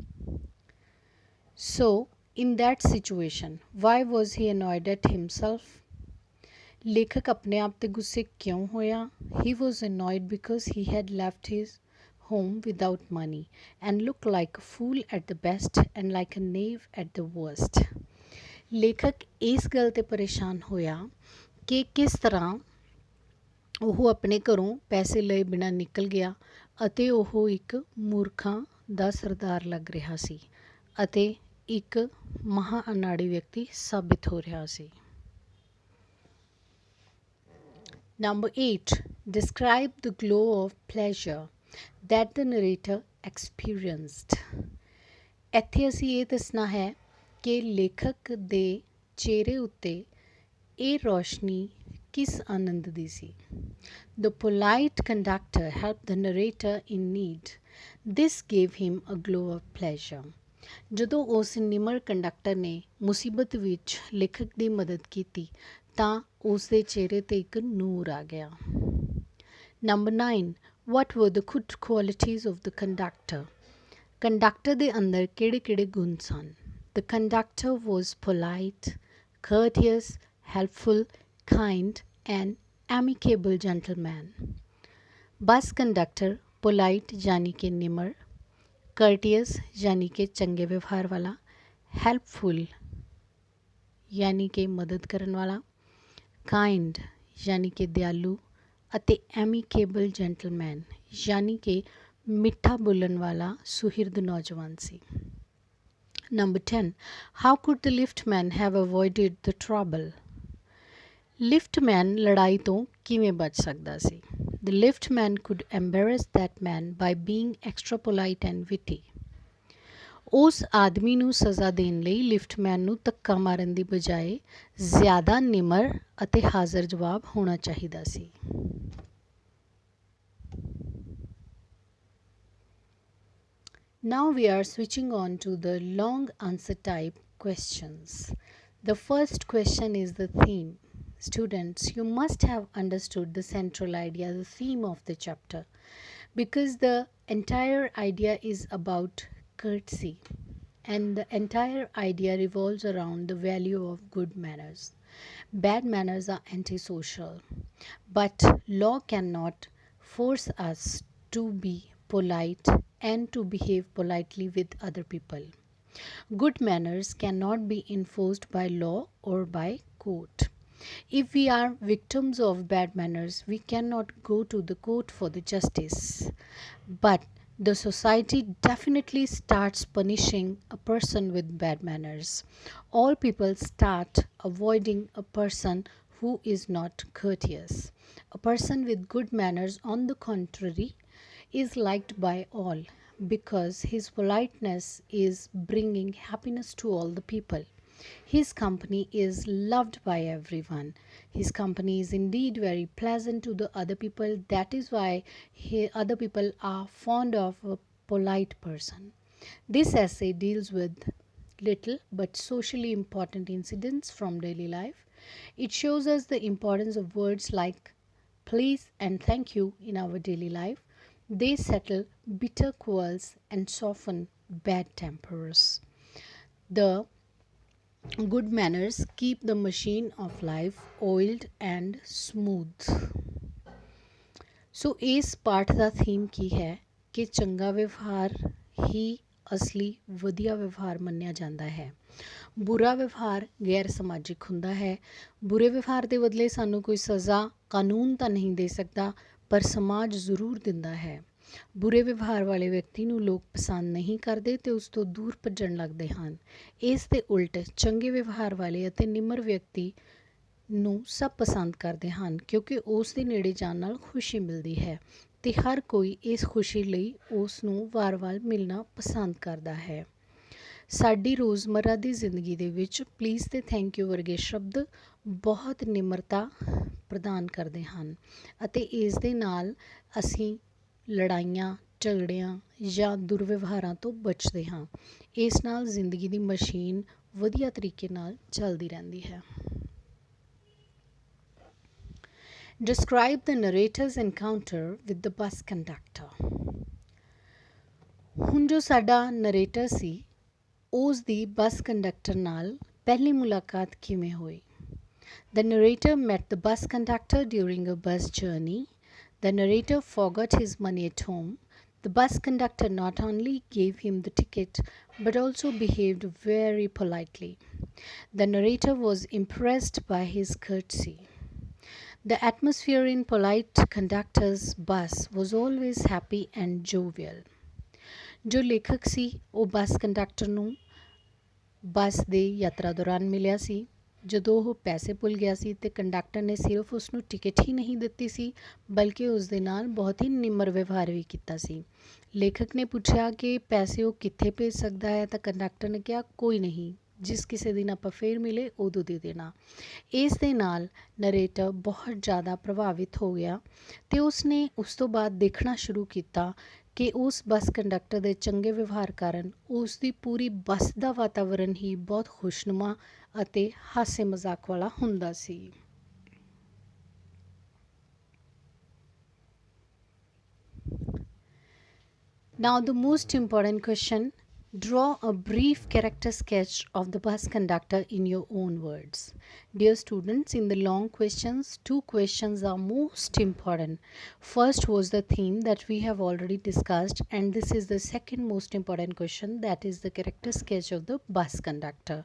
So, in that situation, why was he annoyed at himself? लेखक अपने आप ते गुस्से क्यों होया? He was annoyed because he had left his home without money and looked like a fool at the best and like a knave at the worst. ਲੇਖਕ ਇਸ ਗੱਲ ਤੇ ਪਰੇਸ਼ਾਨ ਹੋਇਆ ਕਿ ਕਿਸ ਤਰ੍ਹਾਂ ਉਹ ਆਪਣੇ ਘਰੋਂ ਪੈਸੇ ਲਏ ਬਿਨਾਂ ਨਿਕਲ ਗਿਆ ਅਤੇ ਉਹ ਇੱਕ ਮੂਰਖਾਂ ਦਾ ਸਰਦਾਰ ਲੱਗ ਰਿਹਾ ਸੀ ਅਤੇ ਇੱਕ ਮਹਾ ਅਨਾੜੀ ਵਿਅਕਤੀ ਸਾਬਿਤ ਹੋ ਰਿਹਾ ਸੀ. Number 8. Describe the glow of pleasure that the narrator experienced. ਇੱਥੇ ਅਸੀਂ ਇਹ ਦੱਸਣਾ ਹੈ ਕਿ ਲੇਖਕ ਦੇ ਚਿਹਰੇ ਉੱਤੇ ਇਹ ਰੌਸ਼ਨੀ ਕਿਸ ਆਨੰਦ ਦੀ ਸੀ. The polite conductor helped the narrator in need. This gave him a glow of pleasure. ਜਦੋਂ ਉਸ ਨਿਮਰ ਕੰਡਕਟਰ ਨੇ ਮੁਸੀਬਤ ਵਿੱਚ ਲੇਖਕ ਦੀ ਮਦਦ ਕੀਤੀ ਤਾਂ ਉਸ ਦੇ ਚਿਹਰੇ 'ਤੇ ਇੱਕ ਨੂਰ ਆ ਗਿਆ. Number 9. What were the good qualities of the conductor? Conductor ਦੇ ਅੰਦਰ ਕਿਹੜੇ ਗੁਣ ਸਨ? The conductor was polite, courteous, helpful, kind and amicable gentleman. Bus conductor polite यानी कि निमर, courteous यानी कि चंगे व्यवहार वाला, helpful यानी कि मदद करन वाला, kind यानी कि दयालु ਅਤੇ amicable gentleman यानी कि ਮਿੱਠਾ ਬੋਲਣ ਵਾਲਾ ਸੁਹਿਰਦ ਨੌਜਵਾਨ ਸੀ. Number 10. How could the liftman have avoided the trouble? ਲਿਫਟਮੈਨ ਲੜਾਈ ਤੋਂ ਕਿਵੇਂ ਬਚ ਸਕਦਾ ਸੀ? The liftman could embarrass that man by being extra polite and witty. ਉਸ ਆਦਮੀ ਨੂੰ ਸਜ਼ਾ ਦੇਣ ਲਈ ਲਿਫਟਮੈਨ ਨੂੰ ਧੱਕਾ ਮਾਰਨ ਦੀ ਬਜਾਏ ਜ਼ਿਆਦਾ ਨਿਮਰ ਅਤੇ ਹਾਜ਼ਰ ਜਵਾਬ ਹੋਣਾ ਚਾਹੀਦਾ ਸੀ. Now we are switching on to the long answer type questions. The first question is the theme. Students, you must have understood the central idea, the theme of the chapter, because the entire idea is about courtesy and the entire idea revolves around the value of good manners. Bad manners are antisocial, but law cannot force us to be polite and to behave politely with other people. Good manners cannot be enforced by law or by court. If we are victims of bad manners, we cannot go to the court for the justice. But the society definitely starts punishing a person with bad manners. All people start avoiding a person who is not courteous. A person with good manners, on the contrary, is liked by all because his politeness is bringing happiness to all the people. His company is loved by everyone. His company is indeed very pleasant to the other people. That is why other people are fond of a polite person. This essay deals with little but socially important incidents from daily life. It shows us the importance of words like please and thank you in our daily life. They settle bitter quarrels and soften bad tempers. The good manners keep the machine of life oiled and smooth. So ਇਸ ਪਾਠ ਦਾ theme ਕੀ ਹੈ ਕਿ ਚੰਗਾ ਵਿਵਹਾਰ ਹੀ ਅਸਲੀ ਵਧੀਆ ਵਿਵਹਾਰ ਮੰਨਿਆ ਜਾਂਦਾ ਹੈ. ਬੁਰਾ ਵਿਵਹਾਰ ਗੈਰ ਸਮਾਜਿਕ ਹੁੰਦਾ ਹੈ. ਬੁਰੇ ਵਿਵਹਾਰ ਦੇ ਬਦਲੇ ਸਾਨੂੰ ਕੋਈ ਸਜ਼ਾ ਕਾਨੂੰਨ ਤਾਂ ਨਹੀਂ ਦੇ ਸਕਦਾ ਪਰ ਸਮਾਜ ਜ਼ਰੂਰ ਦਿੰਦਾ ਹੈ. ਬੁਰੇ ਵਿਵਹਾਰ ਵਾਲੇ ਵਿਅਕਤੀ ਨੂੰ ਲੋਕ ਪਸੰਦ ਨਹੀਂ ਕਰਦੇ ਅਤੇ ਉਸ ਤੋਂ ਦੂਰ ਭੱਜਣ ਲੱਗਦੇ ਹਨ. ਇਸ ਦੇ ਉਲਟ ਚੰਗੇ ਵਿਵਹਾਰ ਵਾਲੇ ਅਤੇ ਨਿਮਰ ਵਿਅਕਤੀ ਨੂੰ ਸਭ ਪਸੰਦ ਕਰਦੇ ਹਨ ਕਿਉਂਕਿ ਉਸ ਦੇ ਨੇੜੇ ਜਾਣ ਨਾਲ ਖੁਸ਼ੀ ਮਿਲਦੀ ਹੈ ਤੇ ਹਰ ਕੋਈ ਇਸ ਖੁਸ਼ੀ ਲਈ ਉਸ ਨੂੰ ਵਾਰ-ਵਾਰ ਮਿਲਣਾ ਪਸੰਦ ਕਰਦਾ ਹੈ। ਸਾਡੀ ਰੋਜ਼ਮਰ੍ਹਾ ਦੀ ਜ਼ਿੰਦਗੀ ਦੇ ਵਿੱਚ ਪਲੀਜ਼ ਤੇ ਥੈਂਕ ਯੂ ਵਰਗੇ ਸ਼ਬਦ ਬਹੁਤ ਨਿਮਰਤਾ ਪ੍ਰਦਾਨ ਕਰਦੇ ਹਨ ਅਤੇ ਇਸ ਦੇ ਨਾਲ ਅਸੀਂ ਲੜਾਈਆਂ, ਝਗੜਿਆਂ ਜਾਂ ਦੁਰਵਿਵਹਾਰਾਂ ਤੋਂ ਬਚਦੇ ਹਾਂ। ਇਸ ਨਾਲ ਜ਼ਿੰਦਗੀ ਦੀ ਮਸ਼ੀਨ ਵਧੀਆ ਤਰੀਕੇ ਨਾਲ ਚੱਲਦੀ ਰਹਿੰਦੀ ਹੈ। Describe the narrator's encounter with the bus conductor. ਹੁਣ ਜੋ ਸਾਡਾ ਨਰੇਟਰ ਸੀ ਉਸ ਦੀ ਬੱਸ ਕੰਡਕਟਰ ਨਾਲ ਪਹਿਲੀ ਮੁਲਾਕਾਤ ਕਿਵੇਂ ਹੋਈ? The narrator met the bus conductor during a bus journey. The narrator forgot his money at home. The bus conductor not only gave him the ticket but also behaved very politely. The narrator was impressed by his courtesy. The atmosphere in polite conductor's bus was always happy and jovial. ਜੋ ਲੇਖਕ ਸੀ ਉਹ bus conductor ਨੂੰ ਬੱਸ ਦੇ ਯਾਤਰਾ ਦੌਰਾਨ ਮਿਲਿਆ ਸੀ। ਜਦੋਂ ਉਹ ਪੈਸੇ ਭੁੱਲ ਗਿਆ ਸੀ ਤੇ ਕੰਡਕਟਰ ਨੇ ਸਿਰਫ ਉਸ ਨੂੰ ਟਿਕਟ ਹੀ ਨਹੀਂ ਦਿੱਤੀ ਸੀ ਬਲਕਿ ਉਸ ਦੇ ਨਾਲ ਬਹੁਤ ਹੀ ਨਿਮਰ ਵਿਵਹਾਰ ਵੀ ਕੀਤਾ ਸੀ। ਲੇਖਕ ਨੇ ਪੁੱਛਿਆ ਕਿ ਪੈਸੇ ਉਹ ਕਿੱਥੇ ਭੇਜ ਸਕਦਾ ਹੈ ਤਾਂ ਕੰਡਕਟਰ ਨੇ ਕਿਹਾ ਕੋਈ ਨਹੀਂ, ਜਿਸ ਕਿਸੇ ਦਿਨ ਆਪਾਂ ਫੇਰ ਮਿਲੇ ਉਦੋਂ ਦੇ ਦੇਣਾ। ਇਸ ਦੇ ਨਾਲ ਨਰੇਟਰ ਬਹੁਤ ਜ਼ਿਆਦਾ ਪ੍ਰਭਾਵਿਤ ਹੋ ਗਿਆ ਅਤੇ ਉਸਨੇ ਉਸ ਤੋਂ ਬਾਅਦ ਦੇਖਣਾ ਸ਼ੁਰੂ ਕੀਤਾ ਕਿ ਉਸ ਬੱਸ ਕੰਡਕਟਰ ਦੇ ਚੰਗੇ ਵਿਵਹਾਰ ਕਾਰਨ ਉਸ ਦੀ ਪੂਰੀ ਬੱਸ ਦਾ ਵਾਤਾਵਰਨ ਹੀ ਬਹੁਤ ਖੁਸ਼ਨੁਮਾ ਅਤੇ ਹਾਸੇ ਮਜ਼ਾਕ ਵਾਲਾ ਹੁੰਦਾ ਸੀ। Now the most important question, draw a brief character sketch of the bus conductor in your own words. Dear students, in the long questions, two questions are most important. First was the theme that we have already discussed, and this is the second most important question, that is the character sketch of the bus conductor.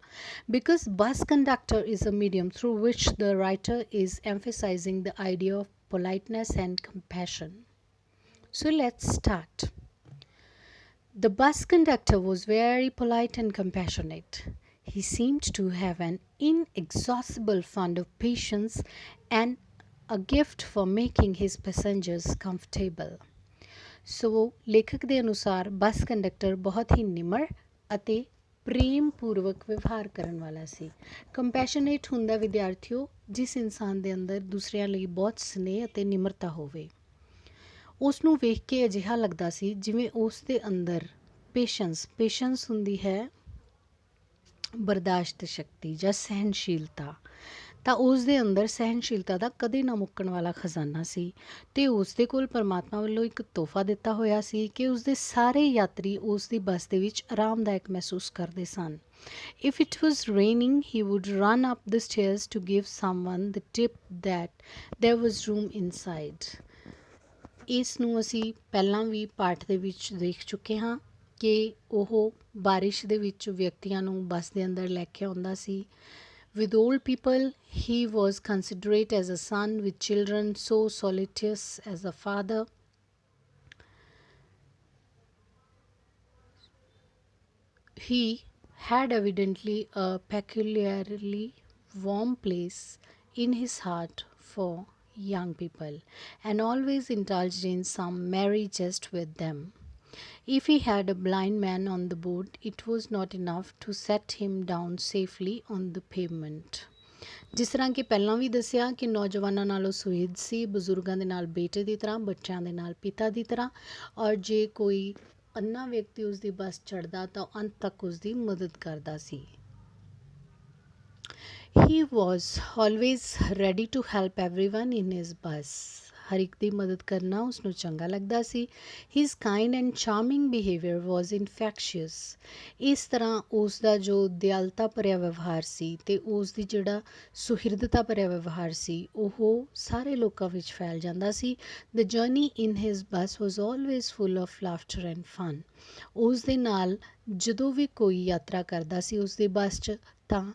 Because bus conductor is a medium through which the writer is emphasizing the idea of politeness and compassion. So let's start. The bus conductor was very polite and compassionate. He seemed to have an inexhaustible fund of patience and a gift for making his passengers comfortable. So, ਲੇਖਕ ਦੇ ਅਨੁਸਾਰ bus conductor ਬਹੁਤ ਹੀ ਨਿਮਰ ਅਤੇ ਪ੍ਰੇਮ ਪੂਰਵਕ ਵਿਵਹਾਰ ਕਰਨ ਵਾਲਾ ਸੀ। ਕੰਪੈਸ਼ਨੇਟ ਹੁੰਦਾ ਵਿਦਿਆਰਥੀਓ ਜਿਸ ਇਨਸਾਨ ਦੇ ਅੰਦਰ ਦੂਸਰਿਆਂ ਲਈ ਬਹੁਤ ਸਨੇਹ ਅਤੇ ਨਿਮਰਤਾ ਹੋਵੇ। ਉਸ ਨੂੰ ਵੇਖ ਕੇ ਅਜਿਹਾ ਲੱਗਦਾ ਸੀ ਜਿਵੇਂ ਉਸ ਦੇ ਅੰਦਰ ਪੇਸ਼ੈਂਸ ਹੁੰਦੀ ਹੈ ਬਰਦਾਸ਼ਤ ਸ਼ਕਤੀ ਜਾਂ ਸਹਿਣਸ਼ੀਲਤਾ, ਤਾਂ ਉਸ ਦੇ ਅੰਦਰ ਸਹਿਣਸ਼ੀਲਤਾ ਦਾ ਕਦੇ ਨਾ ਮੁੱਕਣ ਵਾਲਾ ਖਜ਼ਾਨਾ ਸੀ ਅਤੇ ਉਸ ਦੇ ਕੋਲ ਪਰਮਾਤਮਾ ਵੱਲੋਂ ਇੱਕ ਤੋਹਫਾ ਦਿੱਤਾ ਹੋਇਆ ਸੀ ਕਿ ਉਸ ਦੇ ਸਾਰੇ ਯਾਤਰੀ ਉਸ ਦੀ ਬੱਸ ਦੇ ਵਿੱਚ ਆਰਾਮਦਾਇਕ ਮਹਿਸੂਸ ਕਰਦੇ ਸਨ। If it was raining, he would run up the stairs to give someone the tip that there was room inside. ਇਸ ਨੂੰ ਅਸੀਂ ਪਹਿਲਾਂ ਵੀ ਪਾਠ ਦੇ ਵਿੱਚ ਦੇਖ ਚੁੱਕੇ ਹਾਂ ਕਿ ਉਹ ਬਾਰਿਸ਼ ਦੇ ਵਿੱਚ ਵਿਅਕਤੀਆਂ ਨੂੰ ਬੱਸ ਦੇ ਅੰਦਰ ਲੈ ਕੇ ਆਉਂਦਾ ਸੀ। With old people, he was considerate as a son, with children so solicitous as a father. He had evidently a peculiarly warm place in his heart for young people and always indulged in some merry jest with them. If he had a blind man on the board, it was not enough to set him down safely on the pavement. ਜਿਸ ਤਰ੍ਹਾਂ ਕਿ ਪਹਿਲਾਂ ਵੀ ਦੱਸਿਆ ਕਿ ਨੌਜਵਾਨਾਂ ਨਾਲੋਂ ਸੁਹਿਰਦ ਸੀ, ਬਜ਼ੁਰਗਾਂ ਦੇ ਨਾਲ ਬੇਟੇ ਦੀ ਤਰ੍ਹਾਂ, ਬੱਚਿਆਂ ਦੇ ਨਾਲ ਪਿਤਾ ਦੀ ਤਰ੍ਹਾਂ, ਔਰ ਜੇ ਕੋਈ ਅੰਨਾ ਵਿਅਕਤੀ ਉਸ ਦੀ ਬੱਸ ਚੜ੍ਹਦਾ ਤਾਂ ਅੰਤ ਤੱਕ ਉਸ ਦੀ ਮਦਦ ਕਰਦਾ ਸੀ। He was always ready to help everyone in his bus. ਹਰ ਇੱਕ ਦੀ ਮਦਦ ਕਰਨਾ ਉਸਨੂੰ ਚੰਗਾ ਲੱਗਦਾ ਸੀ। His kind and charming behavior was infectious. ਇਸ ਤਰ੍ਹਾਂ ਉਸ ਦਾ ਜੋ ਦਿਆਲਤਾ ਭਰਿਆ ਵਿਵਹਾਰ ਸੀ ਅਤੇ ਉਸ ਦੀ ਜਿਹੜਾ ਸੁਹਿਰਦਤਾ ਭਰਿਆ ਵਿਵਹਾਰ ਸੀ ਉਹ ਸਾਰੇ ਲੋਕਾਂ ਵਿੱਚ ਫੈਲ ਜਾਂਦਾ ਸੀ। The journey in his bus was always full of laughter and fun. ਉਸ ਦੇ ਨਾਲ ਜਦੋਂ ਵੀ ਕੋਈ ਯਾਤਰਾ ਕਰਦਾ ਸੀ ਉਸ ਦੀ ਬੱਸ 'ਚ ਤਾਂ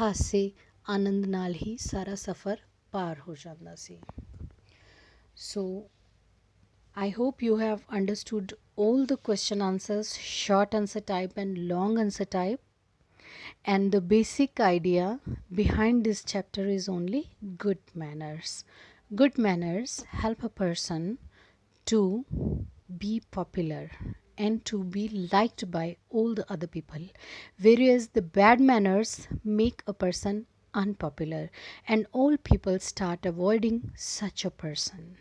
ਹਾਸੇ ਆਨੰਦ ਨਾਲ ਹੀ ਸਾਰਾ ਸਫ਼ਰ ਪਾਰ ਹੋ ਜਾਂਦਾ ਸੀ। So, I hope you have understood all the question answers, short answer type and long answer type. And the basic idea behind this chapter is only good manners. Good manners help a person to be popular and to be liked by all the other people, whereas the bad manners make a person unpopular and all people start avoiding such a person.